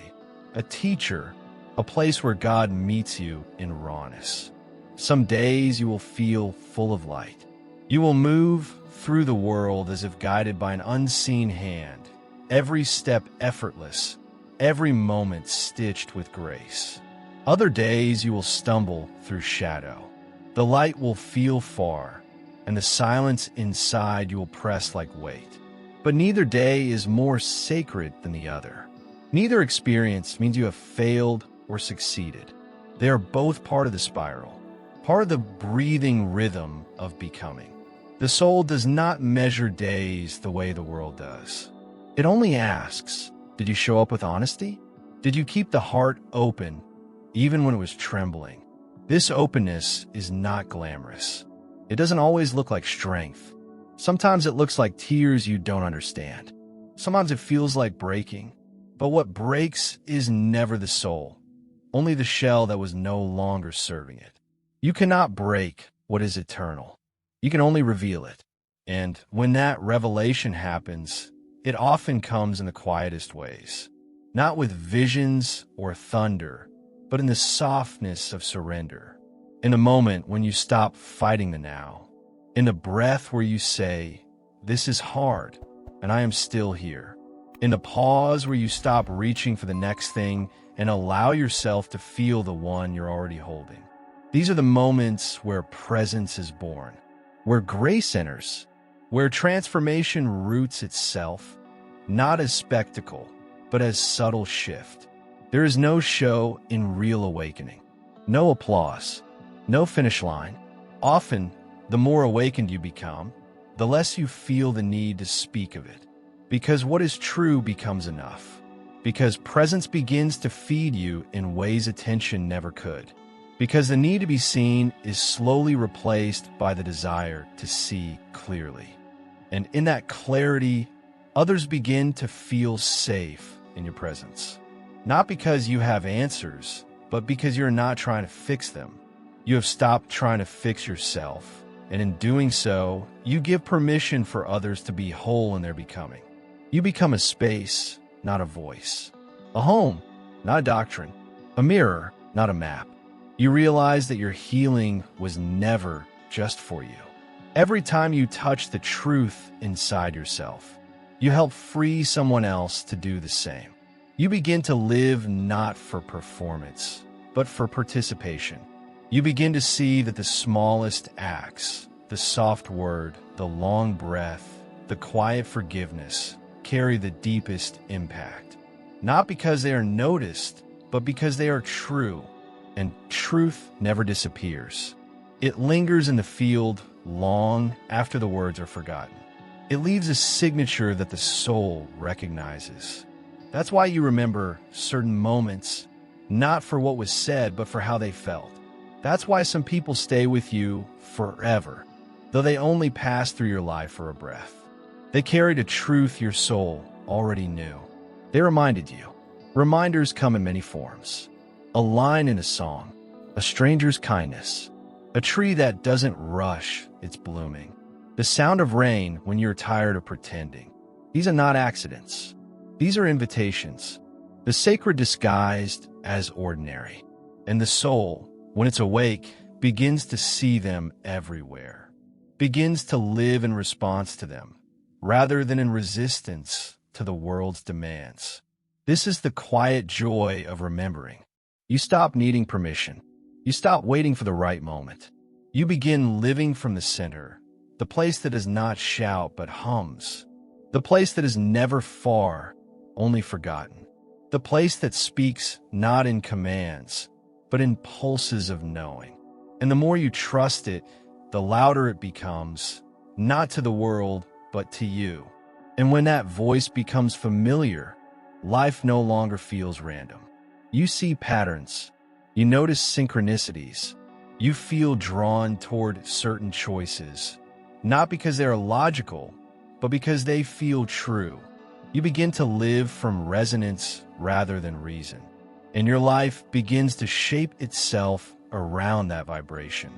a teacher, a place where God meets you in rawness. Some days you will feel full of light. You will move through the world as if guided by an unseen hand, every step effortless, every moment stitched with grace. Other days you will stumble through shadow. The light will feel far, and the silence inside you will press like weight. But neither day is more sacred than the other. Neither experience means you have failed or succeeded. They are both part of the spiral, part of the breathing rhythm of becoming. The soul does not measure days the way the world does. It only asks, did you show up with honesty? Did you keep the heart open, even when it was trembling? This openness is not glamorous. It doesn't always look like strength. Sometimes it looks like tears you don't understand. Sometimes it feels like breaking. But what breaks is never the soul, only the shell that was no longer serving it. You cannot break what is eternal. You can only reveal it. And when that revelation happens, it often comes in the quietest ways. Not with visions or thunder, but in the softness of surrender. In the moment when you stop fighting the now. In the breath where you say, this is hard, and I am still here. In the pause where you stop reaching for the next thing and allow yourself to feel the one you're already holding. These are the moments where presence is born, where grace enters, where transformation roots itself, not as spectacle, but as subtle shift. There is no show in real awakening, no applause, no finish line. Often, the more awakened you become, the less you feel the need to speak of it. Because what is true becomes enough. Because presence begins to feed you in ways attention never could. Because the need to be seen is slowly replaced by the desire to see clearly. And in that clarity, others begin to feel safe in your presence. Not because you have answers, but because you're not trying to fix them. You have stopped trying to fix yourself, and in doing so, you give permission for others to be whole in their becoming. You become a space, not a voice. A home, not a doctrine. A mirror, not a map. You realize that your healing was never just for you. Every time you touch the truth inside yourself, you help free someone else to do the same. You begin to live not for performance, but for participation. You begin to see that the smallest acts, the soft word, the long breath, the quiet forgiveness, carry the deepest impact. Not because they are noticed, but because they are true, and truth never disappears. It lingers in the field long after the words are forgotten. It leaves a signature that the soul recognizes. That's why you remember certain moments, not for what was said, but for how they felt. That's why some people stay with you forever, though they only pass through your life for a breath. They carried a truth your soul already knew. They reminded you. Reminders come in many forms. A line in a song, a stranger's kindness, a tree that doesn't rush its blooming, the sound of rain when you're tired of pretending. These are not accidents. These are invitations, the sacred disguised as ordinary. And the soul, when it's awake, begins to see them everywhere, begins to live in response to them, rather than in resistance to the world's demands. This is the quiet joy of remembering. You stop needing permission. You stop waiting for the right moment. You begin living from the center, the place that does not shout but hums, the place that is never far, only forgotten. the place that speaks not in commands, but in pulses of knowing. And the more you trust it, the louder it becomes, not to the world, but to you. And when that voice becomes familiar, life no longer feels random. You see patterns, you notice synchronicities, you feel drawn toward certain choices, not because they are logical, but because they feel true. You begin to live from resonance rather than reason, and your life begins to shape itself around that vibration.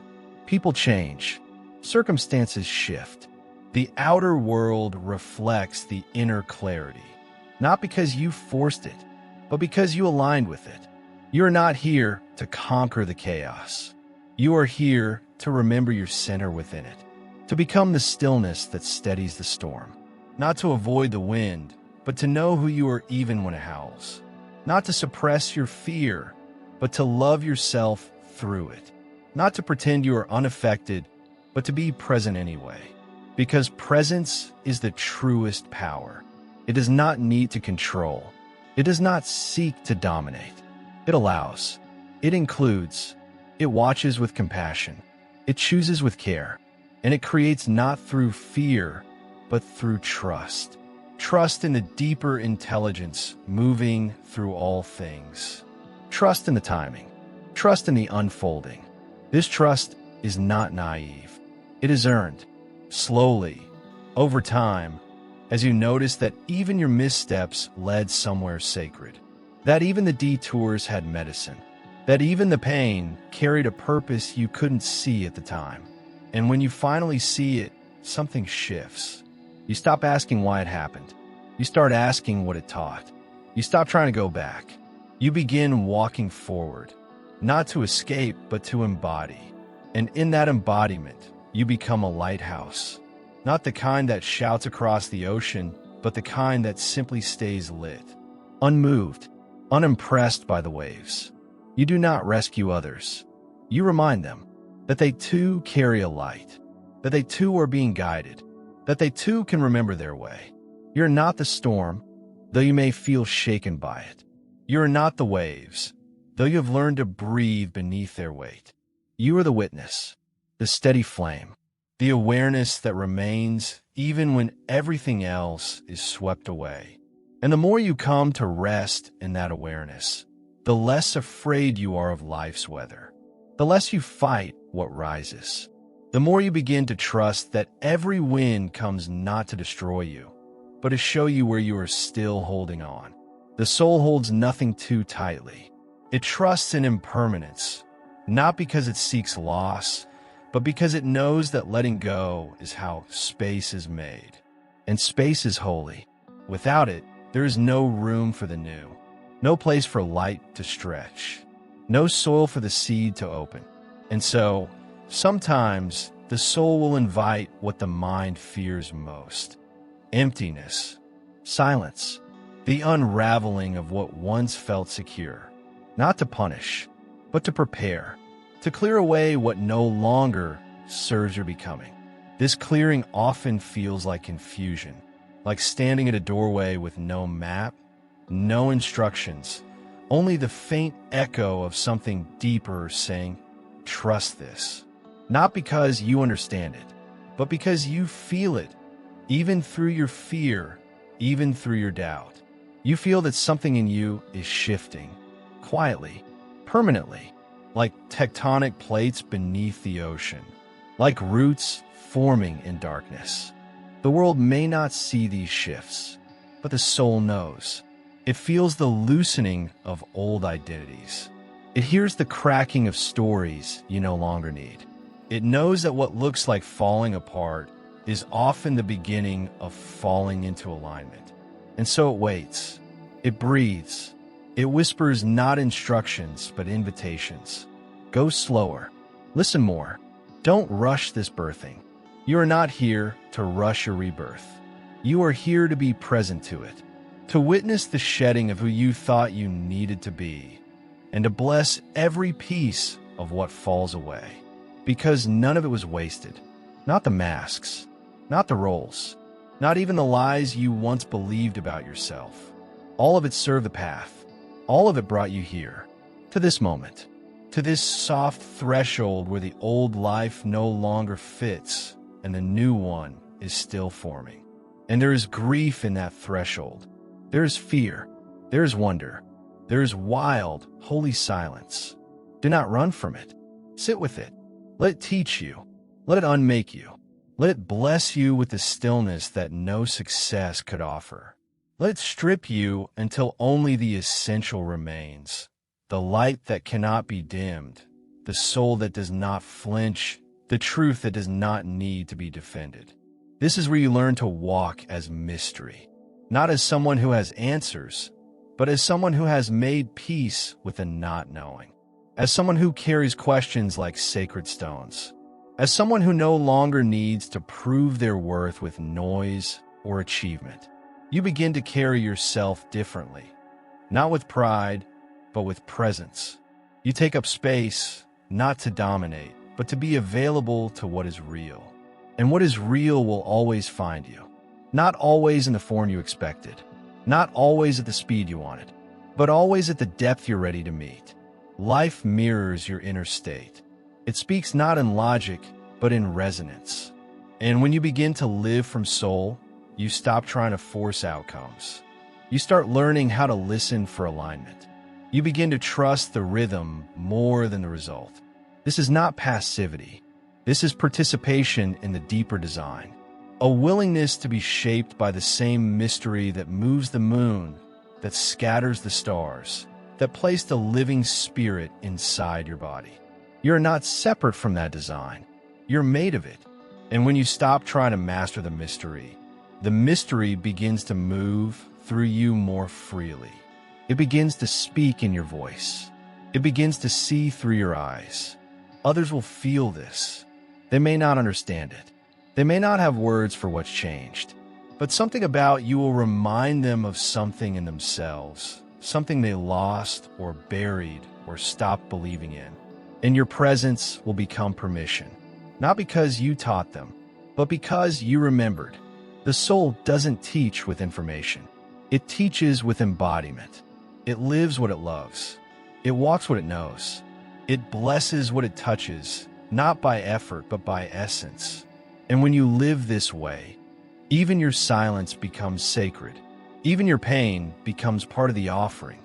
People change, circumstances shift. The outer world reflects the inner clarity, not because you forced it, but because you aligned with it. You are not here to conquer the chaos. You are here to remember your center within it, to become the stillness that steadies the storm, not to avoid the wind, but to know who you are even when it howls, not to suppress your fear, but to love yourself through it, not to pretend you are unaffected, but to be present anyway, because presence is the truest power. It does not need to control. It does not seek to dominate. It allows. It includes. It watches with compassion. It chooses with care. And it creates not through fear, but through trust. Trust in the deeper intelligence moving through all things. Trust in the timing. Trust in the unfolding. This trust is not naive. It is earned, slowly, over time, as you notice that even your missteps led somewhere sacred, that even the detours had medicine, that even the pain carried a purpose you couldn't see at the time. And when you finally see it, something shifts. You stop asking why it happened. You start asking what it taught. You stop trying to go back. You begin walking forward, not to escape, but to embody. And in that embodiment, you become a lighthouse, not the kind that shouts across the ocean, but the kind that simply stays lit, unmoved, unimpressed by the waves. You do not rescue others. You remind them that they too carry a light, that they too are being guided, that they too can remember their way. You're not the storm, though you may feel shaken by it. You are not the waves, though you have learned to breathe beneath their weight. You are the witness, the steady flame, the awareness that remains even when everything else is swept away. And the more you come to rest in that awareness, the less afraid you are of life's weather, the less you fight what rises. The more you begin to trust that every wind comes not to destroy you, but to show you where you are still holding on. The soul holds nothing too tightly. It trusts in impermanence, not because it seeks loss, but because it knows that letting go is how space is made. And space is holy. Without it, there is no room for the new, no place for light to stretch, no soil for the seed to open. And so, sometimes the soul will invite what the mind fears most: emptiness, silence, the unraveling of what once felt secure, not to punish, but to prepare, to clear away what no longer serves your becoming. This clearing often feels like confusion, like standing at a doorway with no map, no instructions, only the faint echo of something deeper saying, "Trust this." Not because you understand it, but because you feel it, even through your fear, even through your doubt. You feel that something in you is shifting, quietly, permanently, like tectonic plates beneath the ocean, like roots forming in darkness. The world may not see these shifts, but the soul knows. It feels the loosening of old identities. It hears the cracking of stories you no longer need. It knows that what looks like falling apart is often the beginning of falling into alignment. And so it waits. It breathes. It whispers not instructions, but invitations. Go slower. Listen more. Don't rush this birthing. You are not here to rush your rebirth. You are here to be present to it, to witness the shedding of who you thought you needed to be, and to bless every piece of what falls away. Because none of it was wasted. Not the masks, not the roles, not even the lies you once believed about yourself. All of it served the path. All of it brought you here, to this moment, to this soft threshold where the old life no longer fits and the new one is still forming. And there is grief in that threshold. There is fear. There is wonder. There is wild, holy silence. Do not run from it. Sit with it. Let it teach you. Let it unmake you. Let it bless you with the stillness that no success could offer. Let it strip you until only the essential remains. The light that cannot be dimmed. The soul that does not flinch. The truth that does not need to be defended. This is where you learn to walk as mystery. Not as someone who has answers, but as someone who has made peace with the not knowing. As someone who carries questions like sacred stones. As someone who no longer needs to prove their worth with noise or achievement. You begin to carry yourself differently. Not with pride, but with presence. You take up space, not to dominate, but to be available to what is real. And what is real will always find you. Not always in the form you expected. Not always at the speed you wanted, but always at the depth you're ready to meet. Life mirrors your inner state. It speaks not in logic, but in resonance. And when you begin to live from soul, you stop trying to force outcomes. You start learning how to listen for alignment. You begin to trust the rhythm more than the result. This is not passivity. This is participation in the deeper design. A willingness to be shaped by the same mystery that moves the moon, that scatters the stars, that placed a living spirit inside your body. You're not separate from that design. You're made of it. And when you stop trying to master the mystery begins to move through you more freely. It begins to speak in your voice. It begins to see through your eyes. Others will feel this. They may not understand it. They may not have words for what's changed, but something about you will remind them of something in themselves, something they lost or buried or stopped believing in. And your presence will become permission, not because you taught them, but because you remembered. The soul doesn't teach with information. It teaches with embodiment. It lives what it loves. It walks what it knows. It blesses what it touches, not by effort, but by essence. And when you live this way, even your silence becomes sacred. Even your pain becomes part of the offering.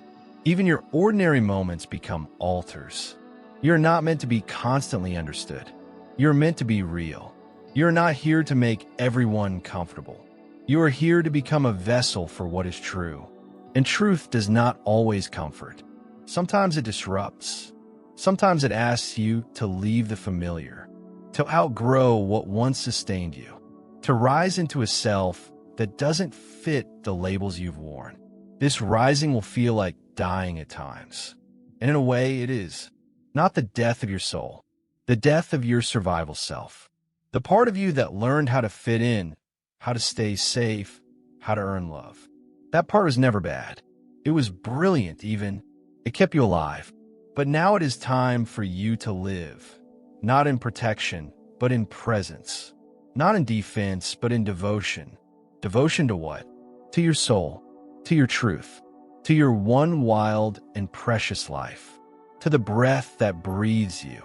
Even your ordinary moments become altars. You're not meant to be constantly understood. You're meant to be real. You're not here to make everyone comfortable. You are here to become a vessel for what is true. And truth does not always comfort. Sometimes it disrupts. Sometimes it asks you to leave the familiar, to outgrow what once sustained you, to rise into a self that doesn't fit the labels you've worn. This rising will feel like dying at times. And in a way, it is. Not the death of your soul, the death of your survival self. The part of you that learned how to fit in, how to stay safe, how to earn love. That part was never bad. It was brilliant even. It kept you alive. But now it is time for you to live, not in protection, but in presence. Not in defense, but in devotion. Devotion to what? To your soul, to your truth, to your one wild and precious life, to the breath that breathes you,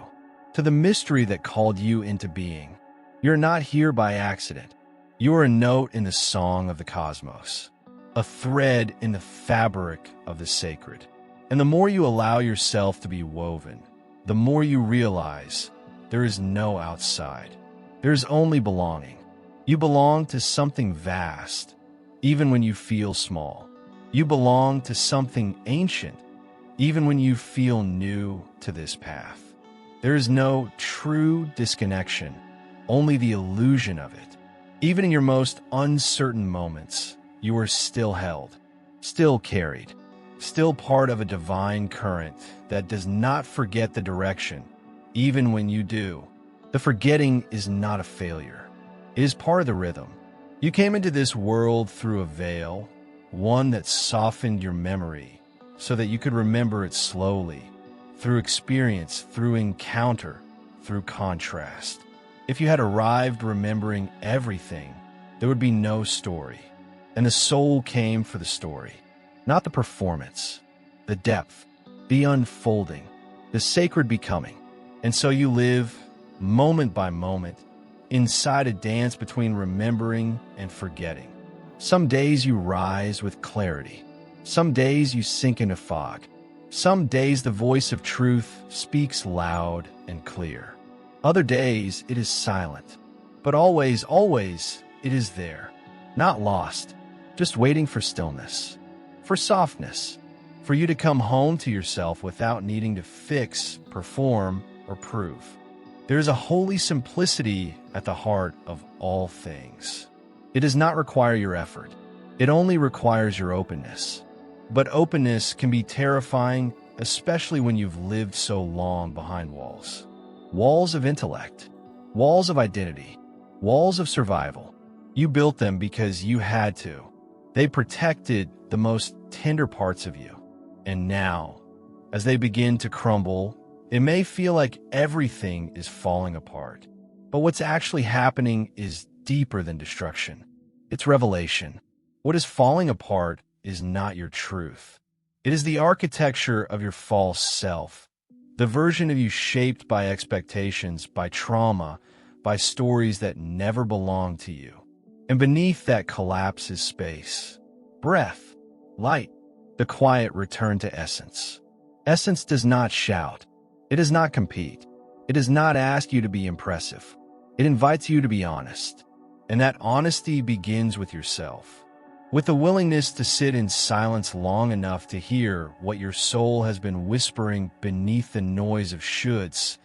to the mystery that called you into being. You're not here by accident. You are a note in the song of the cosmos, a thread in the fabric of the sacred. And the more you allow yourself to be woven, the more you realize there is no outside. There is only belonging. You belong to something vast, even when you feel small. You belong to something ancient, even when you feel new to this path. There is no true disconnection, only the illusion of it. Even in your most uncertain moments, you are still held, still carried. Still part of a divine current that does not forget the direction, even when you do. The forgetting is not a failure. It is part of the rhythm. You came into this world through a veil, one that softened your memory so that you could remember it slowly, through experience, through encounter, through contrast. If you had arrived remembering everything, there would be no story, and the soul came for the story. not the performance, the depth, the unfolding, the sacred becoming. And so you live, moment by moment, inside a dance between remembering and forgetting. Some days you rise with clarity. Some days you sink into fog. Some days the voice of truth speaks loud and clear. Other days it is silent. But always, always, it is there. Not lost, just waiting for stillness, for softness, for you to come home to yourself without needing to fix, perform, or prove. There is a holy simplicity at the heart of all things. It does not require your effort. It only requires your openness. But openness can be terrifying, especially when you've lived so long behind walls. Walls of intellect, walls of identity, walls of survival. You built them because you had to. They protected the most tender parts of you. And now, as they begin to crumble, it may feel like everything is falling apart. But what's actually happening is deeper than destruction. It's revelation. What is falling apart is not your truth. It is the architecture of your false self, the version of you shaped by expectations, by trauma, by stories that never belonged to you. And beneath that collapse is space, breath, light, the quiet return to essence. Essence does not shout. It does not compete. It does not ask you to be impressive. It invites you to be honest. And that honesty begins with yourself, with the willingness to sit in silence long enough to hear what your soul has been whispering beneath the noise of shoulds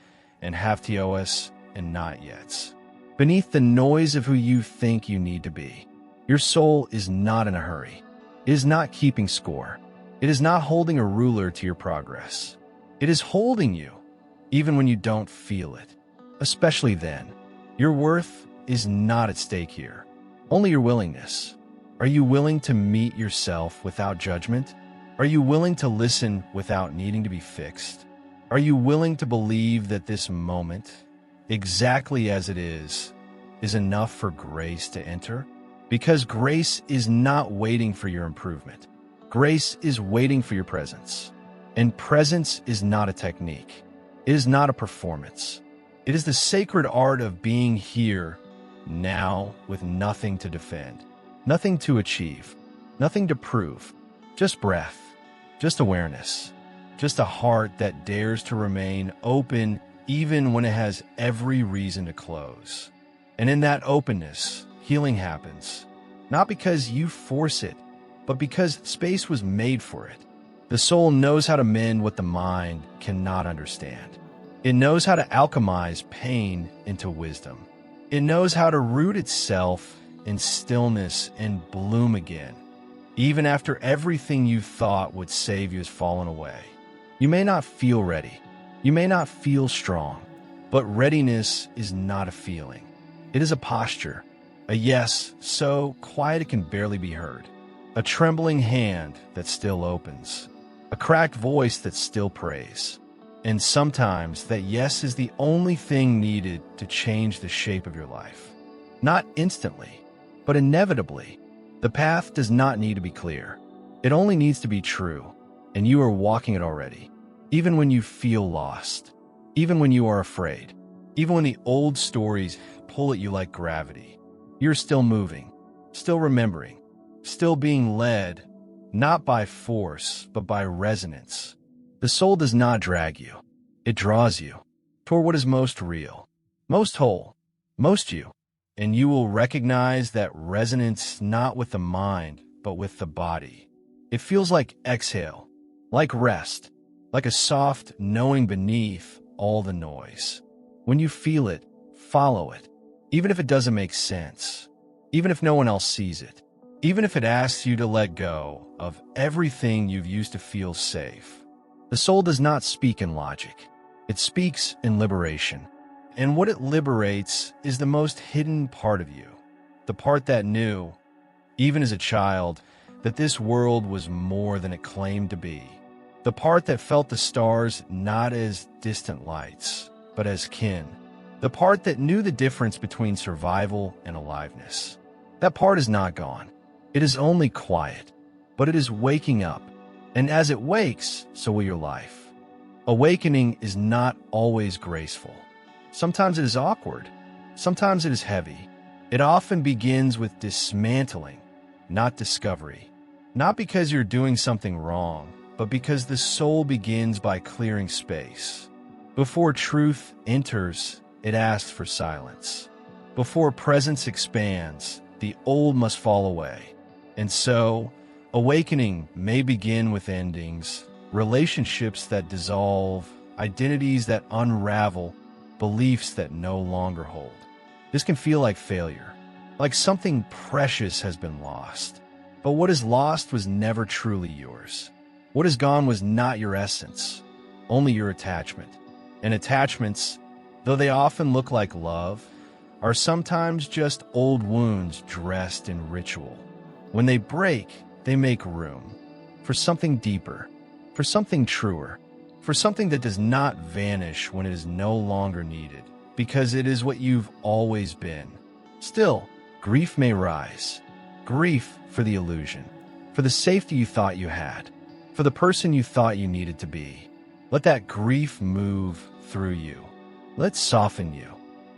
and have tos and not yets. Beneath the noise of who you think you need to be. Your soul is not in a hurry. It is not keeping score. It is not holding a ruler to your progress. It is holding you, even when you don't feel it. Especially then. Your worth is not at stake here. Only your willingness. Are you willing to meet yourself without judgment? Are you willing to listen without needing to be fixed? Are you willing to believe that this moment, exactly as it is enough for grace to enter? Because grace is not waiting for your improvement. Grace is waiting for your presence. And presence is not a technique. It is not a performance. It is the sacred art of being here, now, with nothing to defend, nothing to achieve, nothing to prove, just breath, just awareness, just a heart that dares to remain open even when it has every reason to close. And in that openness, healing happens, not because you force it, but because space was made for it. The soul knows how to mend what the mind cannot understand. It knows how to alchemize pain into wisdom. It knows how to root itself in stillness and bloom again, even after everything you thought would save you has fallen away. You may not feel ready. You may not feel strong, but readiness is not a feeling. It is a posture, a yes so quiet it can barely be heard, a trembling hand that still opens, a cracked voice that still prays. And sometimes that yes is the only thing needed to change the shape of your life. Not instantly, but inevitably. The path does not need to be clear. It only needs to be true, and you are walking it already. Even when you feel lost, even when you are afraid, even when the old stories pull at you like gravity, you're still moving, still remembering, still being led, not by force, but by resonance. The soul does not drag you. It draws you toward what is most real, most whole, most you. And you will recognize that resonance not with the mind, but with the body. It feels like exhale, like rest, like a soft knowing beneath all the noise. When you feel it, follow it, even if it doesn't make sense, even if no one else sees it, even if it asks you to let go of everything you've used to feel safe. The soul does not speak in logic. It speaks in liberation. And what it liberates is the most hidden part of you, the part that knew, even as a child, that this world was more than it claimed to be. The part that felt the stars not as distant lights, but as kin. The part that knew the difference between survival and aliveness. That part is not gone. It is only quiet, but it is waking up. And as it wakes, so will your life. Awakening is not always graceful. Sometimes it is awkward. Sometimes it is heavy. It often begins with dismantling, not discovery. Not because you're doing something wrong, but because the soul begins by clearing space. Before truth enters, it asks for silence. Before presence expands, the old must fall away. And so, awakening may begin with endings, relationships that dissolve, identities that unravel, beliefs that no longer hold. This can feel like failure, like something precious has been lost. But what is lost was never truly yours. What is gone was not your essence, only your attachment. And attachments, though they often look like love, are sometimes just old wounds dressed in ritual. When they break, they make room for something deeper, for something truer, for something that does not vanish when it is no longer needed, because it is what you've always been. Still, grief may rise. Grief for the illusion, for the safety you thought you had, for the person you thought you needed to be. Let that grief move through you. Let it soften you.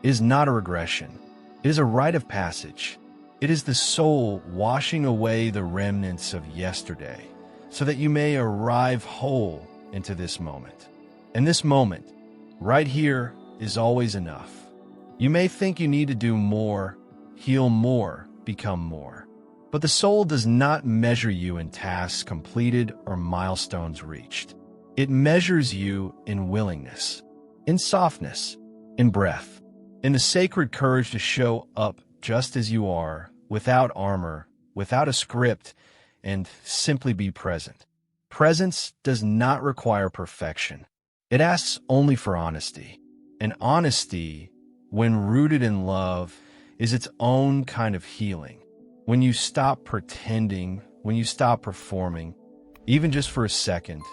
It is not a regression. It is a rite of passage. It is the soul washing away the remnants of yesterday so that you may arrive whole into this moment. And this moment, right here, is always enough. You may think you need to do more, heal more, become more. But the soul does not measure you in tasks completed or milestones reached. It measures you in willingness, in softness, in breath, in the sacred courage to show up just as you are, without armor, without a script, and simply be present. Presence does not require perfection. It asks only for honesty. And honesty, when rooted in love, is its own kind of healing. When you stop pretending, when you stop performing, even just for a second,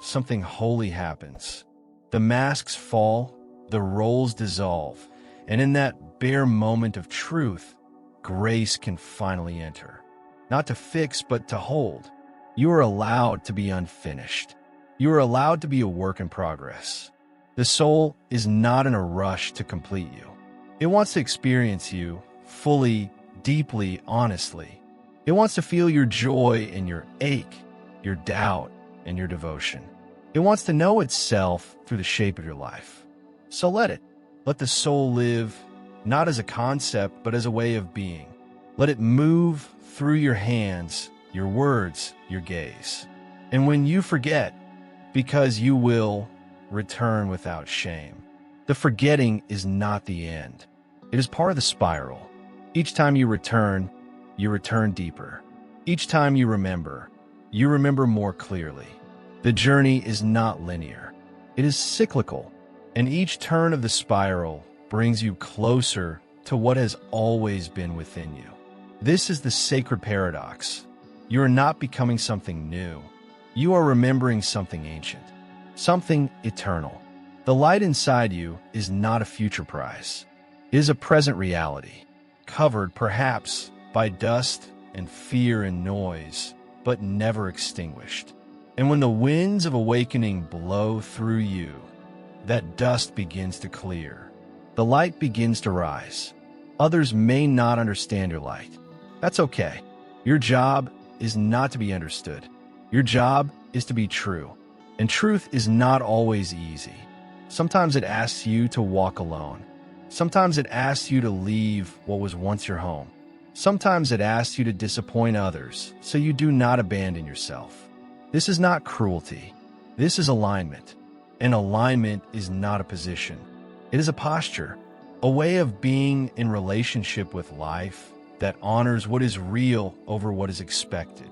something holy happens. The masks fall, the roles dissolve, and in that bare moment of truth, grace can finally enter. Not to fix, but to hold. You are allowed to be unfinished. You are allowed to be a work in progress. The soul is not in a rush to complete you. It wants to experience you fully, deeply, honestly. It wants to feel your joy and your ache, your doubt and your devotion. It wants to know itself through the shape of your life. So let it. Let the soul live, not as a concept, but as a way of being. Let it move through your hands, your words, your gaze. And when you forget, because you will, return without shame. The forgetting is not the end. It is part of the spiral. Each time you return deeper. Each time you remember more clearly. The journey is not linear. It is cyclical, and each turn of the spiral brings you closer to what has always been within you. This is the sacred paradox. You are not becoming something new. You are remembering something ancient, something eternal. The light inside you is not a future prize. It is a present reality, covered perhaps by dust and fear and noise, but never extinguished. And when the winds of awakening blow through you, that dust begins to clear. The light begins to rise. Others may not understand your light. That's okay. Your job is not to be understood. Your job is to be true. And truth is not always easy. Sometimes it asks you to walk alone. Sometimes it asks you to leave what was once your home. Sometimes it asks you to disappoint others so you do not abandon yourself. This is not cruelty. This is alignment. And alignment is not a position. It is a posture, a way of being in relationship with life that honors what is real over what is expected.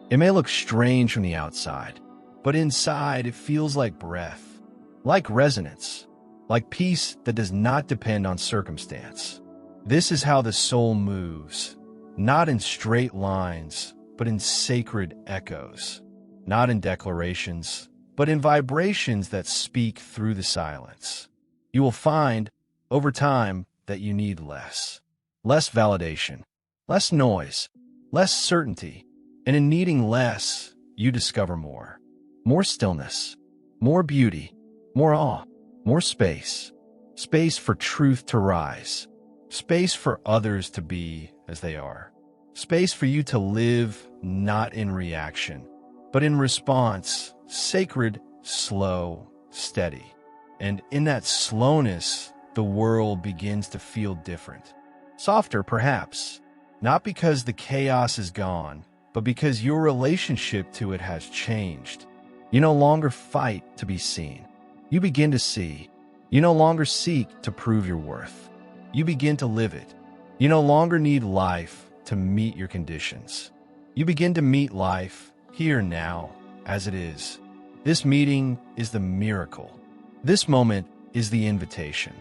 It may look strange from the outside, but inside it feels like breath, like resonance, like peace that does not depend on circumstance. This is how the soul moves, not in straight lines, but in sacred echoes, not in declarations, but in vibrations that speak through the silence. You will find, over time, that you need less validation, less noise, less certainty, And in needing less, you discover more. More stillness, more beauty, more awe, more space. Space for truth to rise. Space for others to be as they are. Space for you to live not in reaction, but in response, sacred, slow, steady. And in that slowness, the world begins to feel different. Softer, perhaps. Not because the chaos is gone, but because your relationship to it has changed. You no longer fight to be seen. You begin to see. You no longer seek to prove your worth. You begin to live it. You no longer need life to meet your conditions. You begin to meet life here now, as it is. This meeting is the miracle. This moment is the invitation.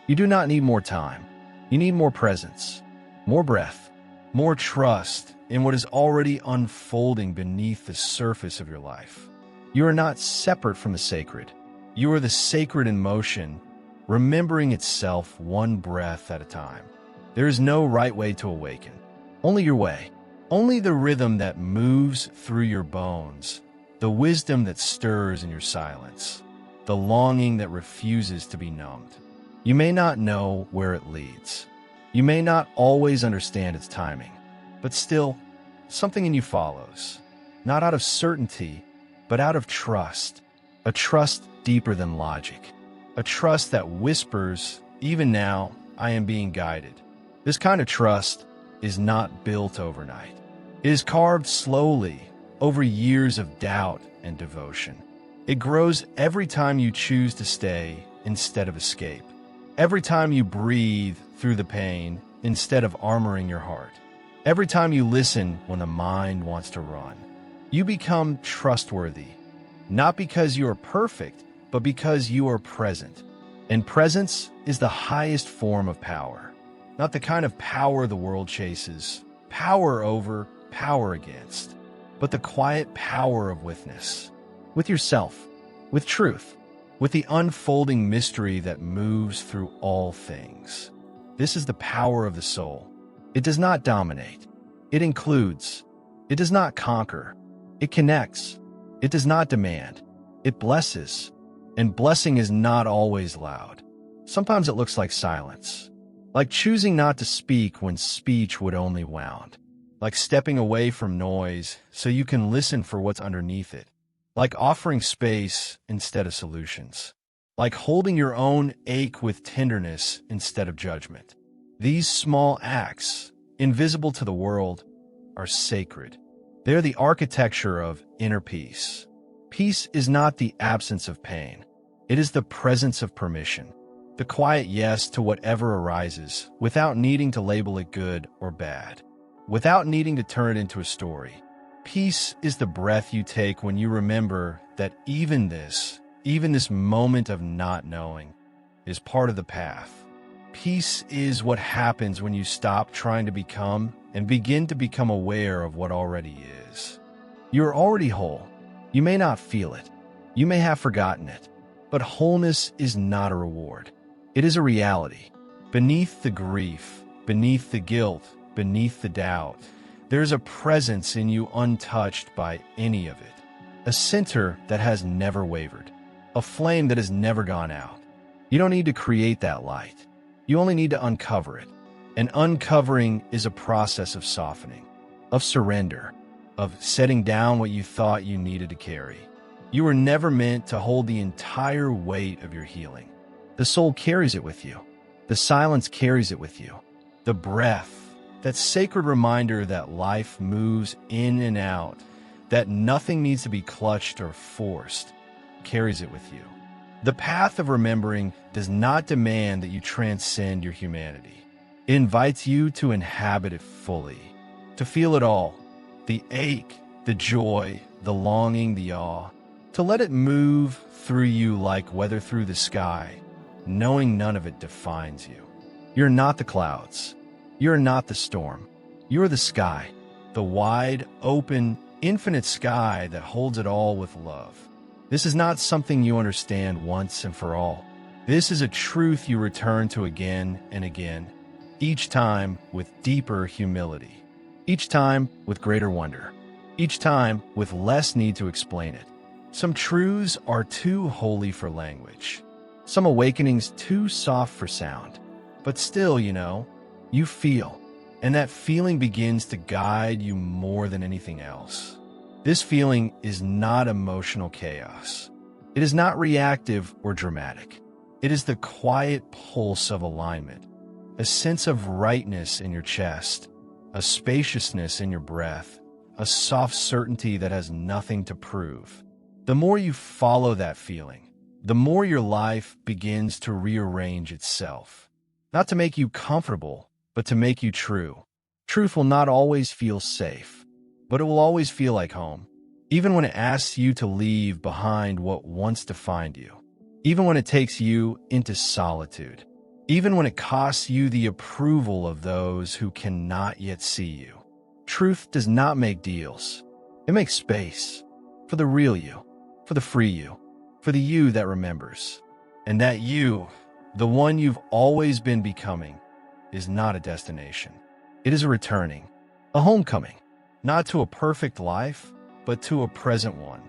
You do not need more time. You need more presence, more breath, more trust in what is already unfolding beneath the surface of your life. You are not separate from the sacred. You are the sacred in motion, remembering itself one breath at a time. There is no right way to awaken. Only your way. Only the rhythm that moves through your bones, the wisdom that stirs in your silence, the longing that refuses to be numbed. You may not know where it leads. You may not always understand its timing, but still, something in you follows, not out of certainty, but out of trust, a trust deeper than logic, a trust that whispers, even now, I am being guided. This kind of trust is not built overnight. It is carved slowly over years of doubt and devotion. It grows every time you choose to stay instead of escape. Every time you breathe through the pain instead of armoring your heart. Every time you listen when the mind wants to run. You become trustworthy, not because you are perfect, but because you are present. And presence is the highest form of power. Not the kind of power the world chases, power over, power against, but the quiet power of witness. With yourself, with truth, with the unfolding mystery that moves through all things. This is the power of the soul. It does not dominate. It includes. It does not conquer. It connects. It does not demand. It blesses. And blessing is not always loud. Sometimes it looks like silence. Like choosing not to speak when speech would only wound. Like stepping away from noise so you can listen for what's underneath it. Like offering space instead of solutions. Like holding your own ache with tenderness instead of judgment. These small acts, invisible to the world, are sacred. They're the architecture of inner peace. Peace is not the absence of pain. It is the presence of permission. The quiet yes to whatever arises without needing to label it good or bad. Without needing to turn it into a story. Peace is the breath you take when you remember that even this moment of not knowing is part of the path. Peace is what happens when you stop trying to become and begin to become aware of what already is. You're already whole. You may not feel it. You may have forgotten it. But wholeness is not a reward. It is a reality. Beneath the grief, beneath the guilt, beneath the doubt, there's a presence in you untouched by any of it. A center that has never wavered. A flame that has never gone out. You don't need to create that light. You only need to uncover it. And uncovering is a process of softening, of surrender, of setting down what you thought you needed to carry. You were never meant to hold the entire weight of your healing. The soul carries it with you. The silence carries it with you. The breath, that sacred reminder that life moves in and out, that nothing needs to be clutched or forced, carries it with you. The path of remembering does not demand that you transcend your humanity. It invites you to inhabit it fully, to feel it all, the ache, the joy, the longing, the awe, to let it move through you like weather through the sky, knowing none of it defines you. You're not the clouds. You're not the storm. You're the sky, the wide, open, infinite sky that holds it all with love. This is not something you understand once and for all. This is a truth you return to again and again, each time with deeper humility, each time with greater wonder. each time with less need to explain it. Some truths are too holy for language, some awakenings too soft for sound. But still, you feel, and that feeling begins to guide you more than anything else. This feeling is not emotional chaos. It is not reactive or dramatic. It is the quiet pulse of alignment, a sense of rightness in your chest, a spaciousness in your breath, a soft certainty that has nothing to prove. The more you follow that feeling, the more your life begins to rearrange itself. Not to make you comfortable, but to make you true. Truth will not always feel safe, but it will always feel like home. Even when it asks you to leave behind what once defined you. Even when it takes you into solitude. Even when it costs you the approval of those who cannot yet see you. Truth does not make deals. It makes space for the real you, for the free you, for the you that remembers. And that you, the one you've always been becoming, is not a destination. It is a returning, a homecoming, not to a perfect life, but to a present one.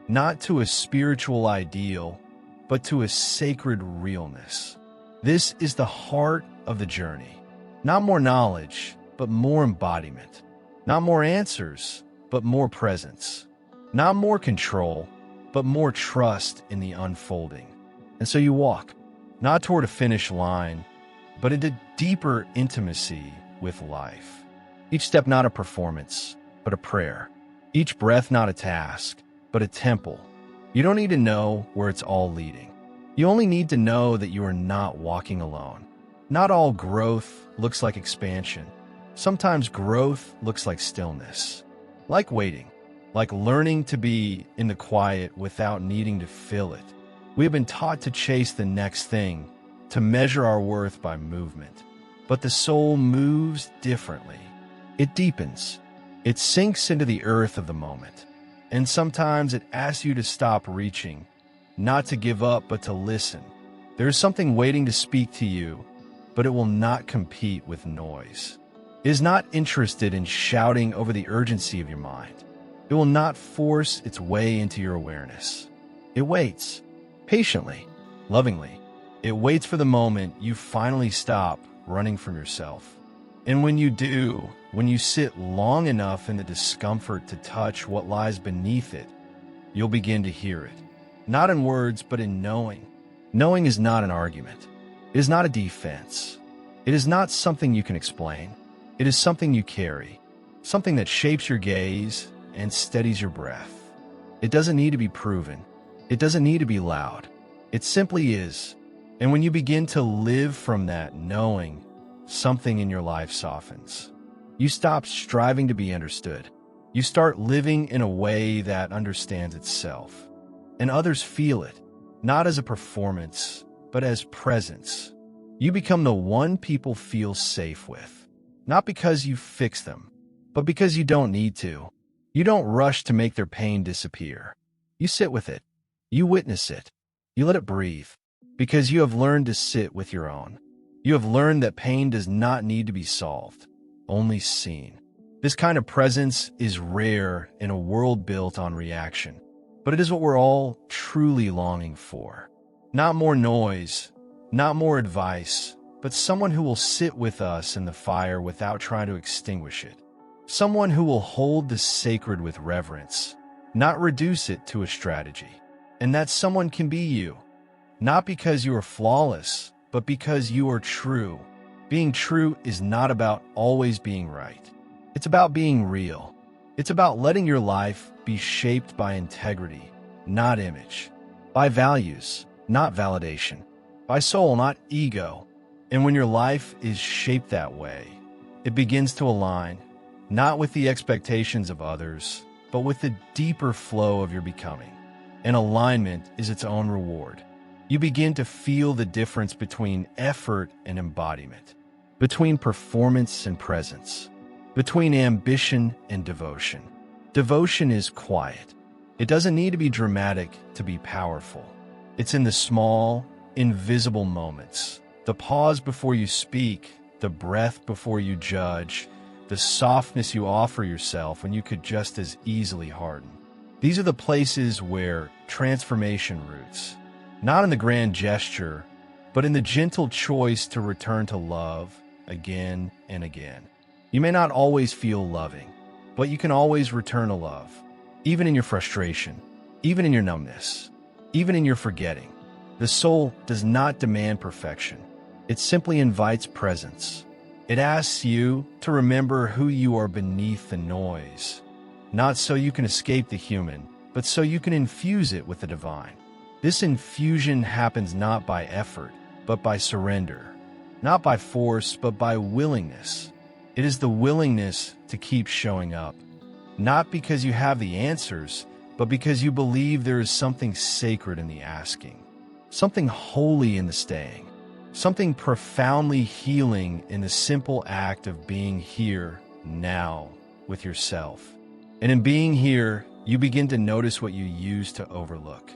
Not to a spiritual ideal, but to a sacred realness. This is the heart of the journey. Not more knowledge, but more embodiment. Not more answers, but more presence. Not more control, but more trust in the unfolding. And so you walk, not toward a finish line, but into deeper intimacy with life. Each step not a performance, but a prayer. Each breath not a task, but a temple. You don't need to know where it's all leading. You only need to know that you are not walking alone. Not all growth looks like expansion. Sometimes growth looks like stillness. Like waiting. Like learning to be in the quiet without needing to fill it. We have been taught to chase the next thing, to measure our worth by movement. But the soul moves differently. It deepens. It sinks into the earth of the moment. And sometimes it asks you to stop reaching, not to give up, but to listen. There is something waiting to speak to you, but it will not compete with noise. It is not interested in shouting over the urgency of your mind. It will not force its way into your awareness. It waits, patiently, lovingly. It waits for the moment you finally stop running from yourself. And when you do, when you sit long enough in the discomfort to touch what lies beneath it, you'll begin to hear it. Not in words, but in knowing. Knowing is not an argument. It is not a defense. It is not something you can explain. It is something you carry. Something that shapes your gaze and steadies your breath. It doesn't need to be proven. It doesn't need to be loud. It simply is. And when you begin to live from that knowing, something in your life softens. You stop striving to be understood. You start living in a way that understands itself. And others feel it, not as a performance, but as presence. You become the one people feel safe with. Not because you fix them, but because you don't need to. You don't rush to make their pain disappear. You sit with it. You witness it. You let it breathe. Because you have learned to sit with your own. You have learned that pain does not need to be solved, only seen. This kind of presence is rare in a world built on reaction, but it is what we're all truly longing for. Not more noise, not more advice, but someone who will sit with us in the fire without trying to extinguish it. Someone who will hold the sacred with reverence, not reduce it to a strategy. And that someone can be you, not because you are flawless, but because you are true. Being true is not about always being right. It's about being real. It's about letting your life be shaped by integrity, not image. By values, not validation. By soul, not ego. And when your life is shaped that way, it begins to align, not with the expectations of others, but with the deeper flow of your becoming. And alignment is its own reward. You begin to feel the difference between effort and embodiment, between performance and presence, between ambition and devotion. Devotion is quiet. It doesn't need to be dramatic to be powerful. It's in the small, invisible moments, the pause before you speak, the breath before you judge, the softness you offer yourself when you could just as easily harden. These are the places where transformation roots, not in the grand gesture, but in the gentle choice to return to love again and again. You may not always feel loving, but you can always return to love, even in your frustration, even in your numbness, even in your forgetting. The soul does not demand perfection. It simply invites presence. It asks you to remember who you are beneath the noise, not so you can escape the human, but so you can infuse it with the divine. This infusion happens not by effort, but by surrender, not by force, but by willingness. It is the willingness to keep showing up, not because you have the answers, but because you believe there is something sacred in the asking, something holy in the staying, something profoundly healing in the simple act of being here, now, with yourself. And in being here, you begin to notice what you used to overlook.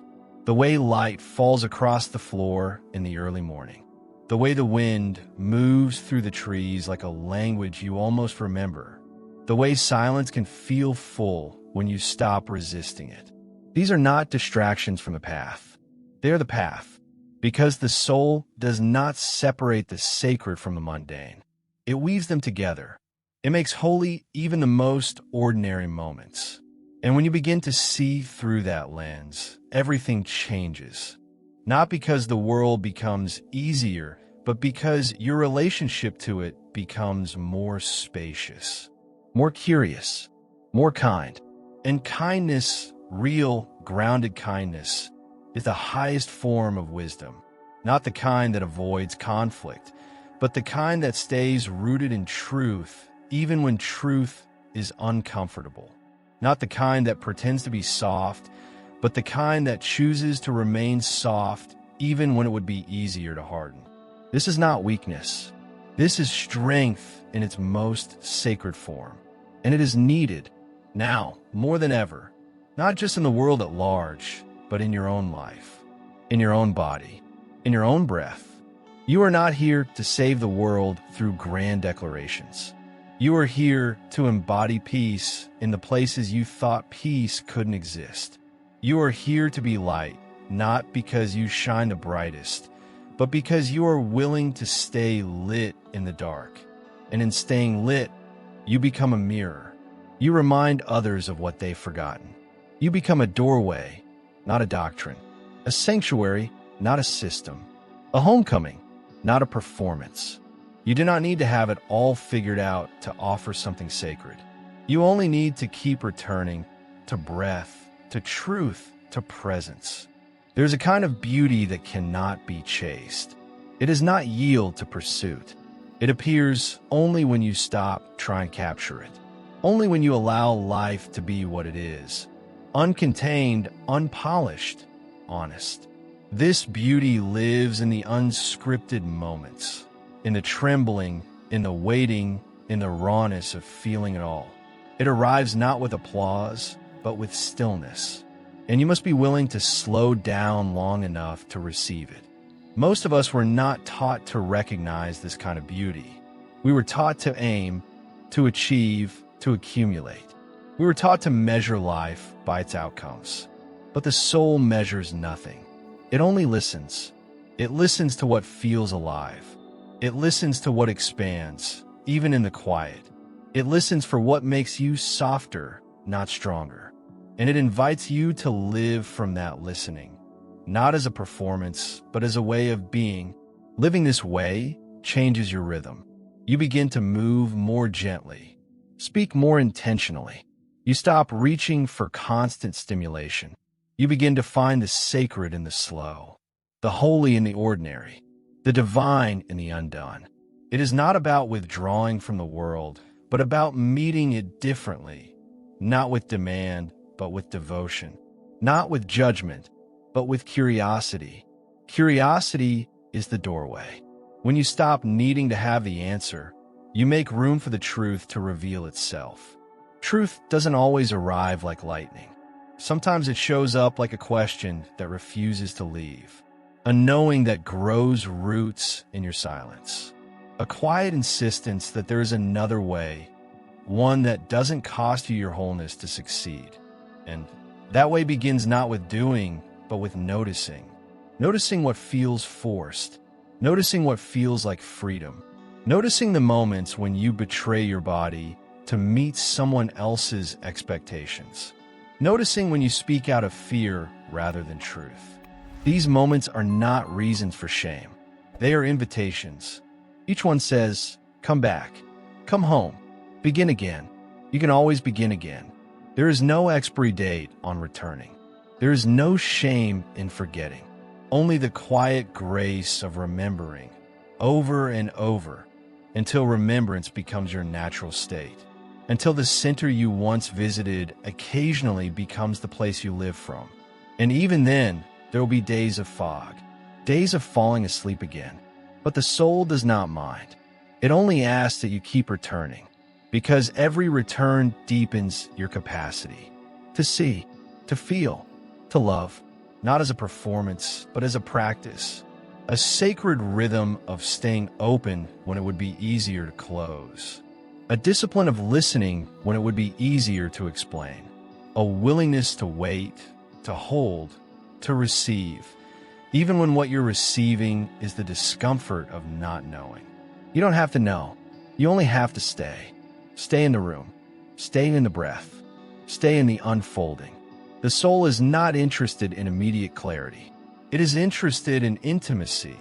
The way light falls across the floor in the early morning. The way the wind moves through the trees like a language you almost remember. The way silence can feel full when you stop resisting it. These are not distractions from the path. They are the path, because the soul does not separate the sacred from the mundane. It weaves them together. It makes holy even the most ordinary moments. And when you begin to see through that lens, everything changes. Not because the world becomes easier, but because your relationship to it becomes more spacious, more curious, more kind. And kindness, real, grounded kindness, is the highest form of wisdom. Not the kind that avoids conflict, but the kind that stays rooted in truth, even when truth is uncomfortable. Not the kind that pretends to be soft, but the kind that chooses to remain soft even when it would be easier to harden. This is not weakness. This is strength in its most sacred form. And it is needed now more than ever, not just in the world at large, but in your own life, in your own body, in your own breath. You are not here to save the world through grand declarations. You are here to embody peace in the places you thought peace couldn't exist. You are here to be light, not because you shine the brightest, but because you are willing to stay lit in the dark. And in staying lit, you become a mirror. You remind others of what they've forgotten. You become a doorway, not a doctrine. A sanctuary, not a system. A homecoming, not a performance. You do not need to have it all figured out to offer something sacred. You only need to keep returning to breath, to truth, to presence. There's a kind of beauty that cannot be chased. It does not yield to pursuit. It appears only when you stop trying to capture it. Only when you allow life to be what it is. Uncontained, unpolished, honest. This beauty lives in the unscripted moments, in the trembling, in the waiting, in the rawness of feeling it all. It arrives not with applause, but with stillness. And you must be willing to slow down long enough to receive it. Most of us were not taught to recognize this kind of beauty. We were taught to aim, to achieve, to accumulate. We were taught to measure life by its outcomes. But the soul measures nothing. It only listens. It listens to what feels alive. It listens to what expands, even in the quiet. It listens for what makes you softer, not stronger. And it invites you to live from that listening, not as a performance, but as a way of being. Living this way changes your rhythm. You begin to move more gently, speak more intentionally. You stop reaching for constant stimulation. You begin to find the sacred in the slow, the holy in the ordinary, the divine in the undone. It is not about withdrawing from the world, but about meeting it differently, not with demand, but with devotion, not with judgment, but with curiosity. Curiosity is the doorway. When you stop needing to have the answer, you make room for the truth to reveal itself. Truth doesn't always arrive like lightning. Sometimes it shows up like a question that refuses to leave, a knowing that grows roots in your silence, a quiet insistence that there is another way, one that doesn't cost you your wholeness to succeed. And that way begins not with doing, but with noticing. Noticing what feels forced. Noticing what feels like freedom. Noticing the moments when you betray your body to meet someone else's expectations. Noticing when you speak out of fear rather than truth. These moments are not reasons for shame. They are invitations. Each one says, come back, come home, begin again. You can always begin again. There is no expiry date on returning. There is no shame in forgetting. Only the quiet grace of remembering over and over until remembrance becomes your natural state. Until the center you once visited occasionally becomes the place you live from. And even then, there will be days of fog, days of falling asleep again. But the soul does not mind. It only asks that you keep returning, because every return deepens your capacity to see, to feel, to love, not as a performance, but as a practice, a sacred rhythm of staying open when it would be easier to close, a discipline of listening when it would be easier to explain, a willingness to wait, to hold, to receive, even when what you're receiving is the discomfort of not knowing. You don't have to know. You only have to stay. Stay in the room. Stay in the breath. Stay in the unfolding. The soul is not interested in immediate clarity. It is interested in intimacy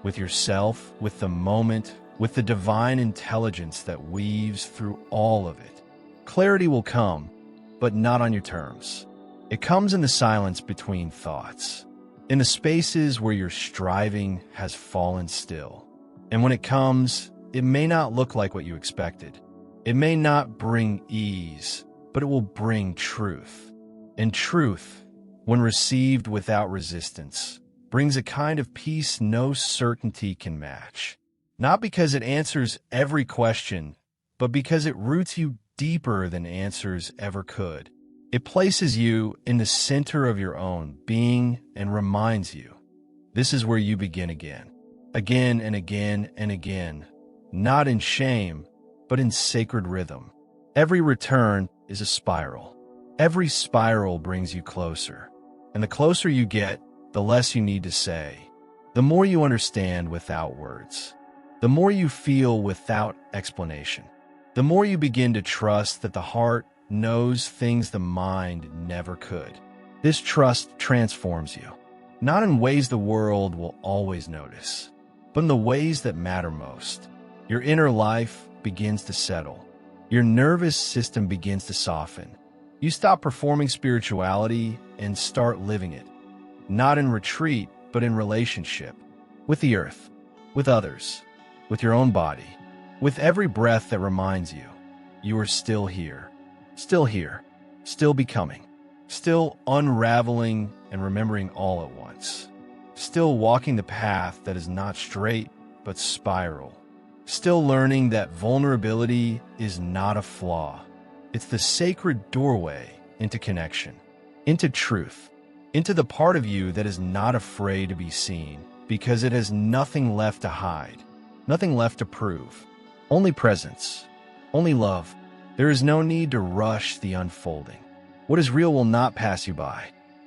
with yourself, with the moment, with the divine intelligence that weaves through all of it. Clarity will come, but not on your terms. It comes in the silence between thoughts, in the spaces where your striving has fallen still. And when it comes, it may not look like what you expected. It may not bring ease, but it will bring truth. And truth, when received without resistance, brings a kind of peace no certainty can match. Not because it answers every question, but because it roots you deeper than answers ever could. It places you in the center of your own being and reminds you, this is where you begin again and again and again, not in shame, but in sacred rhythm. Every return is a spiral. Every spiral brings you closer. And the closer you get, the less you need to say. The more you understand without words. The more you feel without explanation. The more you begin to trust that the heart knows things the mind never could. This trust transforms you, not in ways the world will always notice, but in the ways that matter most. Your inner life begins to settle. Your nervous system begins to soften. You stop performing spirituality and start living it, not in retreat, but in relationship, with the earth, with others, with your own body, with every breath that reminds you, you are still here, still becoming, still unraveling and remembering all at once, still walking the path that is not straight, but spiral, still learning that vulnerability is not a flaw. It's the sacred doorway into connection, into truth, into the part of you that is not afraid to be seen because it has nothing left to hide, nothing left to prove, only presence, only love. There is no need to rush the unfolding. What is real will not pass you by.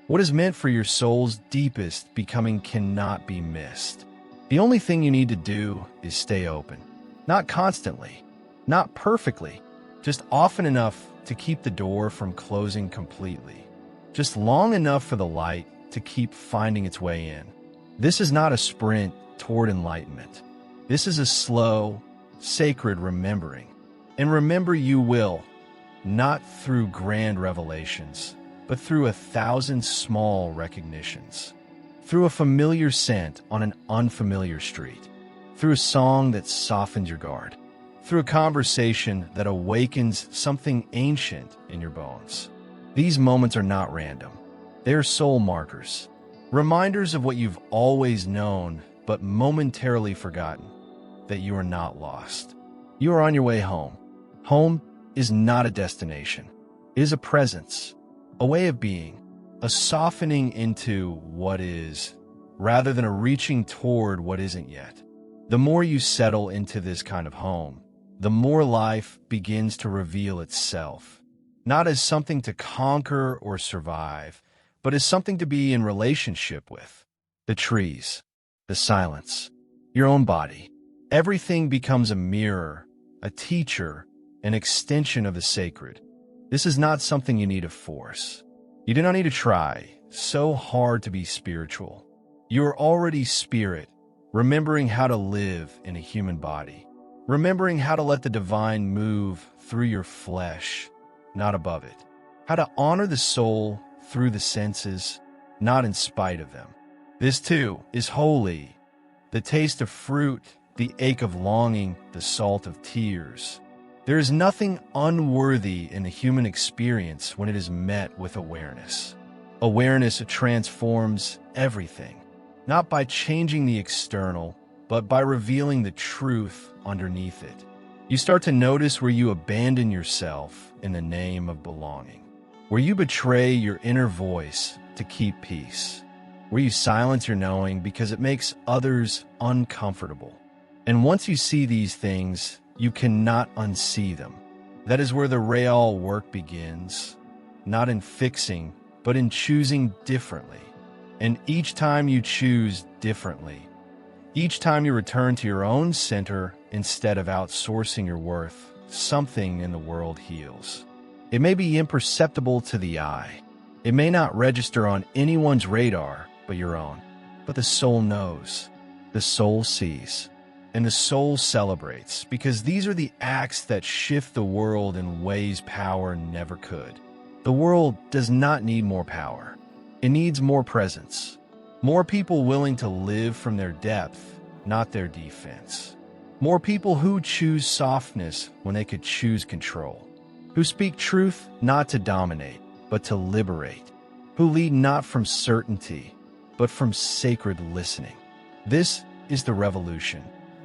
What is meant for your soul's deepest becoming cannot be missed. The only thing you need to do is stay open, not constantly, not perfectly, just often enough to keep the door from closing completely, just long enough for the light to keep finding its way in. This is not a sprint toward enlightenment. This is a slow, sacred remembering. And remember you will, not through grand revelations, but through 1,000 small recognitions, through a familiar scent on an unfamiliar street, through a song that softens your guard, through a conversation that awakens something ancient in your bones. These moments are not random. They are soul markers, reminders of what you've always known but momentarily forgotten, that you are not lost. You are on your way home. Home is not a destination. It is a presence, a way of being, a softening into what is, rather than a reaching toward what isn't yet. The more you settle into this kind of home, the more life begins to reveal itself, not as something to conquer or survive, but as something to be in relationship with. The trees, the silence, your own body. Everything becomes a mirror, a teacher, an extension of the sacred. This is not something you need to force. You do not need to try so hard to be spiritual. You are already spirit, remembering how to live in a human body, remembering how to let the divine move through your flesh, not above it, how to honor the soul through the senses, not in spite of them. This too is holy, the taste of fruit, the ache of longing, the salt of tears. There is nothing unworthy in the human experience when it is met with awareness. Awareness transforms everything, not by changing the external, but by revealing the truth underneath it. You start to notice where you abandon yourself in the name of belonging, where you betray your inner voice to keep peace, where you silence your knowing because it makes others uncomfortable. And once you see these things, you cannot unsee them. That is where the real work begins, not in fixing, but in choosing differently. And each time you choose differently, each time you return to your own center instead of outsourcing your worth, something in the world heals. It may be imperceptible to the eye. It may not register on anyone's radar but your own. But the soul knows. The soul sees. And the soul celebrates, because these are the acts that shift the world in ways power never could. The world does not need more power. It needs more presence. More people willing to live from their depth, not their defense. More people who choose softness when they could choose control. Who speak truth not to dominate, but to liberate. Who lead not from certainty, but from sacred listening. This is the revolution.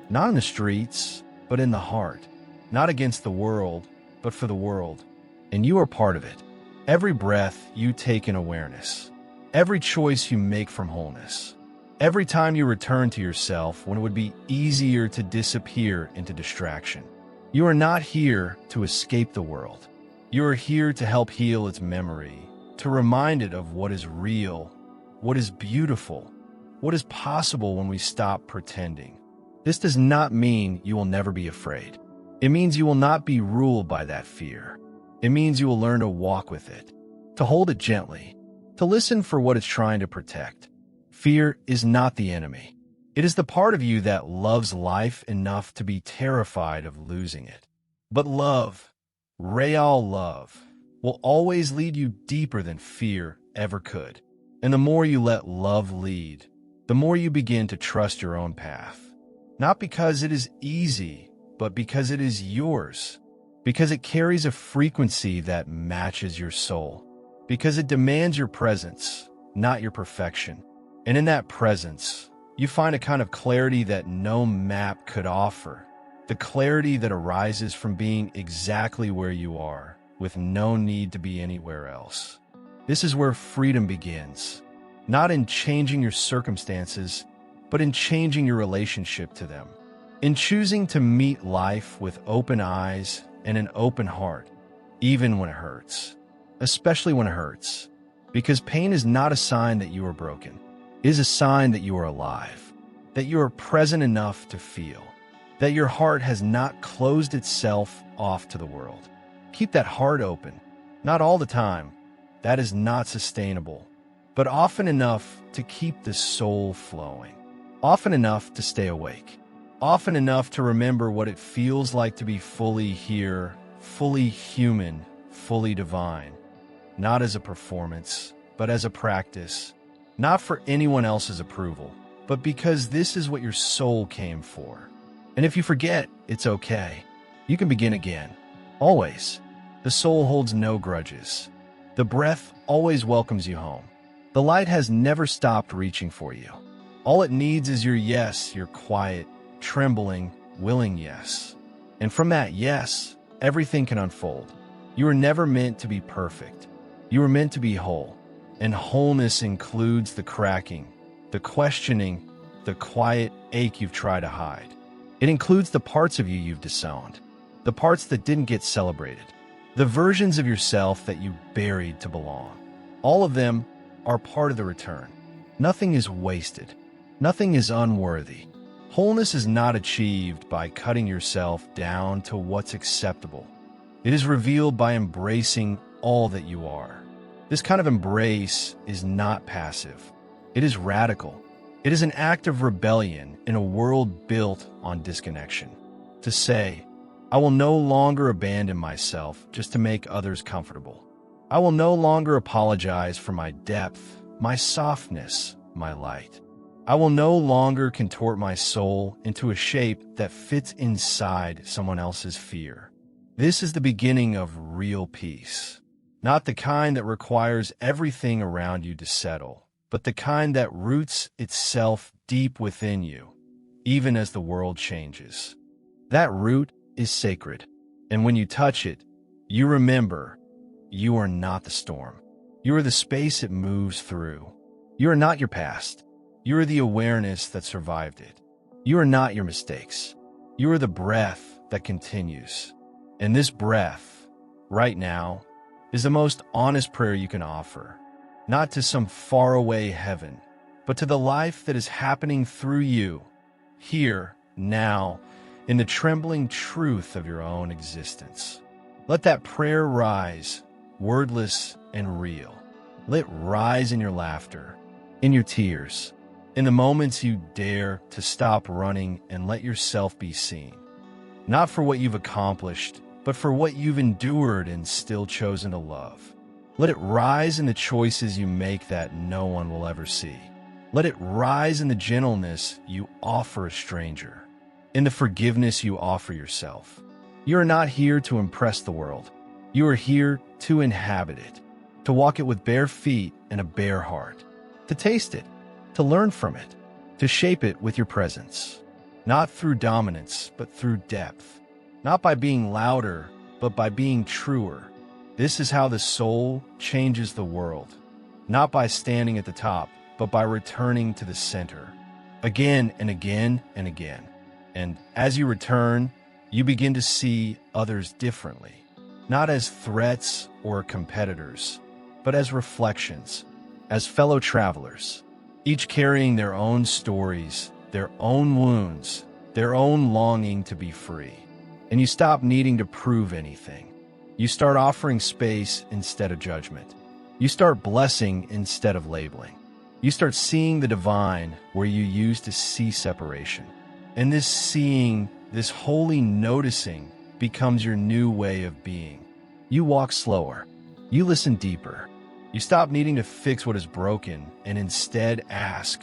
Not in the streets, but in the heart. Not against the world, but for the world. And you are part of it. Every breath you take in awareness. Every choice you make from wholeness. Every time you return to yourself when it would be easier to disappear into distraction. You are not here to escape the world. You are here to help heal its memory, to remind it of what is real, what is beautiful, what is possible when we stop pretending. This does not mean you will never be afraid. It means you will not be ruled by that fear. It means you will learn to walk with it, to hold it gently, to listen for what it's trying to protect. Fear is not the enemy. It is the part of you that loves life enough to be terrified of losing it. But love, real love, will always lead you deeper than fear ever could. And the more you let love lead, the more you begin to trust your own path. Not because it is easy, but because it is yours. Because it carries a frequency that matches your soul. Because it demands your presence, not your perfection. And in that presence, you find a kind of clarity that no map could offer. The clarity that arises from being exactly where you are, with no need to be anywhere else. This is where freedom begins, not in changing your circumstances, but in changing your relationship to them. In choosing to meet life with open eyes and an open heart, even when it hurts. Especially when it hurts. Because pain is not a sign that you are broken. It is a sign that you are alive, that you are present enough to feel, that your heart has not closed itself off to the world. Keep that heart open, not all the time. That is not sustainable, but often enough to keep the soul flowing, often enough to stay awake, often enough to remember what it feels like to be fully here, fully human, fully divine, not as a performance, but as a practice. Not for anyone else's approval, but because this is what your soul came for. And if you forget, it's okay. You can begin again. Always. The soul holds no grudges. The breath always welcomes you home. The light has never stopped reaching for you. All it needs is your yes, your quiet, trembling, willing yes. And from that yes, everything can unfold. You were never meant to be perfect. You were meant to be whole. And wholeness includes the cracking, the questioning, the quiet ache you've tried to hide. It includes the parts of you you've disowned. the parts that didn't get celebrated, the versions of yourself that you buried to belong. All of them are part of the return. Nothing is wasted. Nothing is unworthy. Wholeness is not achieved by cutting yourself down to what's acceptable. It is revealed by embracing all that you are. This kind of embrace is not passive. It is radical. It is an act of rebellion in a world built on disconnection. To say, I will no longer abandon myself just to make others comfortable. I will no longer apologize for my depth, my softness, my light. I will no longer contort my soul into a shape that fits inside someone else's fear. This is the beginning of real peace. Not the kind that requires everything around you to settle, but the kind that roots itself deep within you, even as the world changes. That root is sacred, and when you touch it, you remember you are not the storm. You are the space it moves through. You are not your past. You are the awareness that survived it. You are not your mistakes. You are the breath that continues. And this breath, right now, is the most honest prayer you can offer, not to some faraway heaven, but to the life that is happening through you, here, now, in the trembling truth of your own existence. Let that prayer rise, wordless and real. Let it rise in your laughter, in your tears, in the moments you dare to stop running and let yourself be seen. Not for what you've accomplished, but for what you've endured and still chosen to love. Let it rise in the choices you make that no one will ever see. Let it rise in the gentleness you offer a stranger, in the forgiveness you offer yourself. You are not here to impress the world. You are here to inhabit it, to walk it with bare feet and a bare heart, to taste it, to learn from it, to shape it with your presence, not through dominance, but through depth, not by being louder, but by being truer. This is how the soul changes the world, not by standing at the top, but by returning to the center, again and again and again. And as you return, you begin to see others differently, not as threats or competitors, but as reflections, as fellow travelers, each carrying their own stories, their own wounds, their own longing to be free. And you stop needing to prove anything. You start offering space instead of judgment. You start blessing instead of labeling. You start seeing the divine where you used to see separation. And this seeing, this holy noticing, becomes your new way of being. You walk slower. You listen deeper. You stop needing to fix what is broken and instead ask,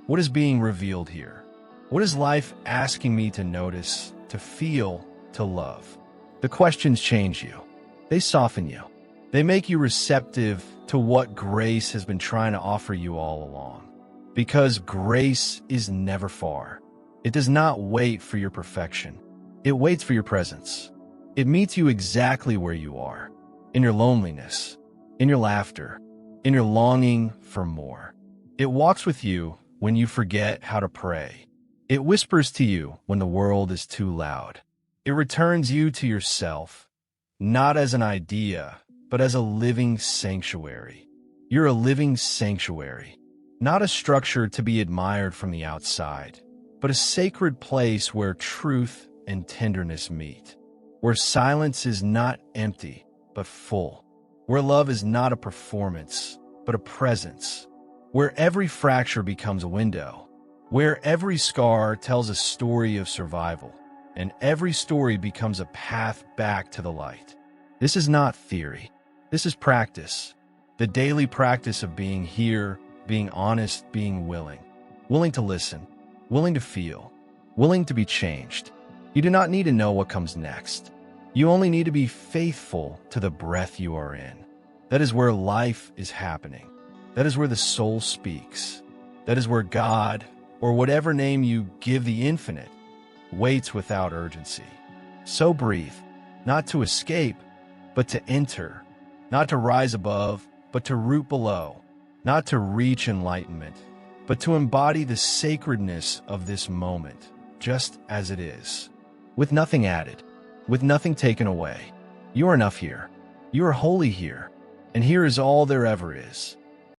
what is being revealed here? What is life asking me to notice, to feel, to love? The questions change you. They soften you. They make you receptive to what grace has been trying to offer you all along. Because grace is never far. It does not wait for your perfection. It waits for your presence. It meets you exactly where you are, in your loneliness, in your laughter, in your longing for more. It walks with you when you forget how to pray. It whispers to you when the world is too loud. It returns you to yourself, not as an idea, but as a living sanctuary. You're a living sanctuary, not a structure to be admired from the outside, but a sacred place where truth and tenderness meet, where silence is not empty, but full, where love is not a performance, but a presence, where every fracture becomes a window, where every scar tells a story of survival, and every story becomes a path back to the light. This is not theory. This is practice. The daily practice of being here, being honest, being willing to listen, willing to feel, willing to be changed. You do not need to know what comes next. You only need to be faithful to the breath you are in. That is where life is happening. That is where the soul speaks. That is where God, or whatever name you give the infinite, waits without urgency. So breathe, not to escape, but to enter, not to rise above, but to root below, not to reach enlightenment, but to embody the sacredness of this moment, just as it is, with nothing added, with nothing taken away. You are enough here. You are wholly here. And here is all there ever is.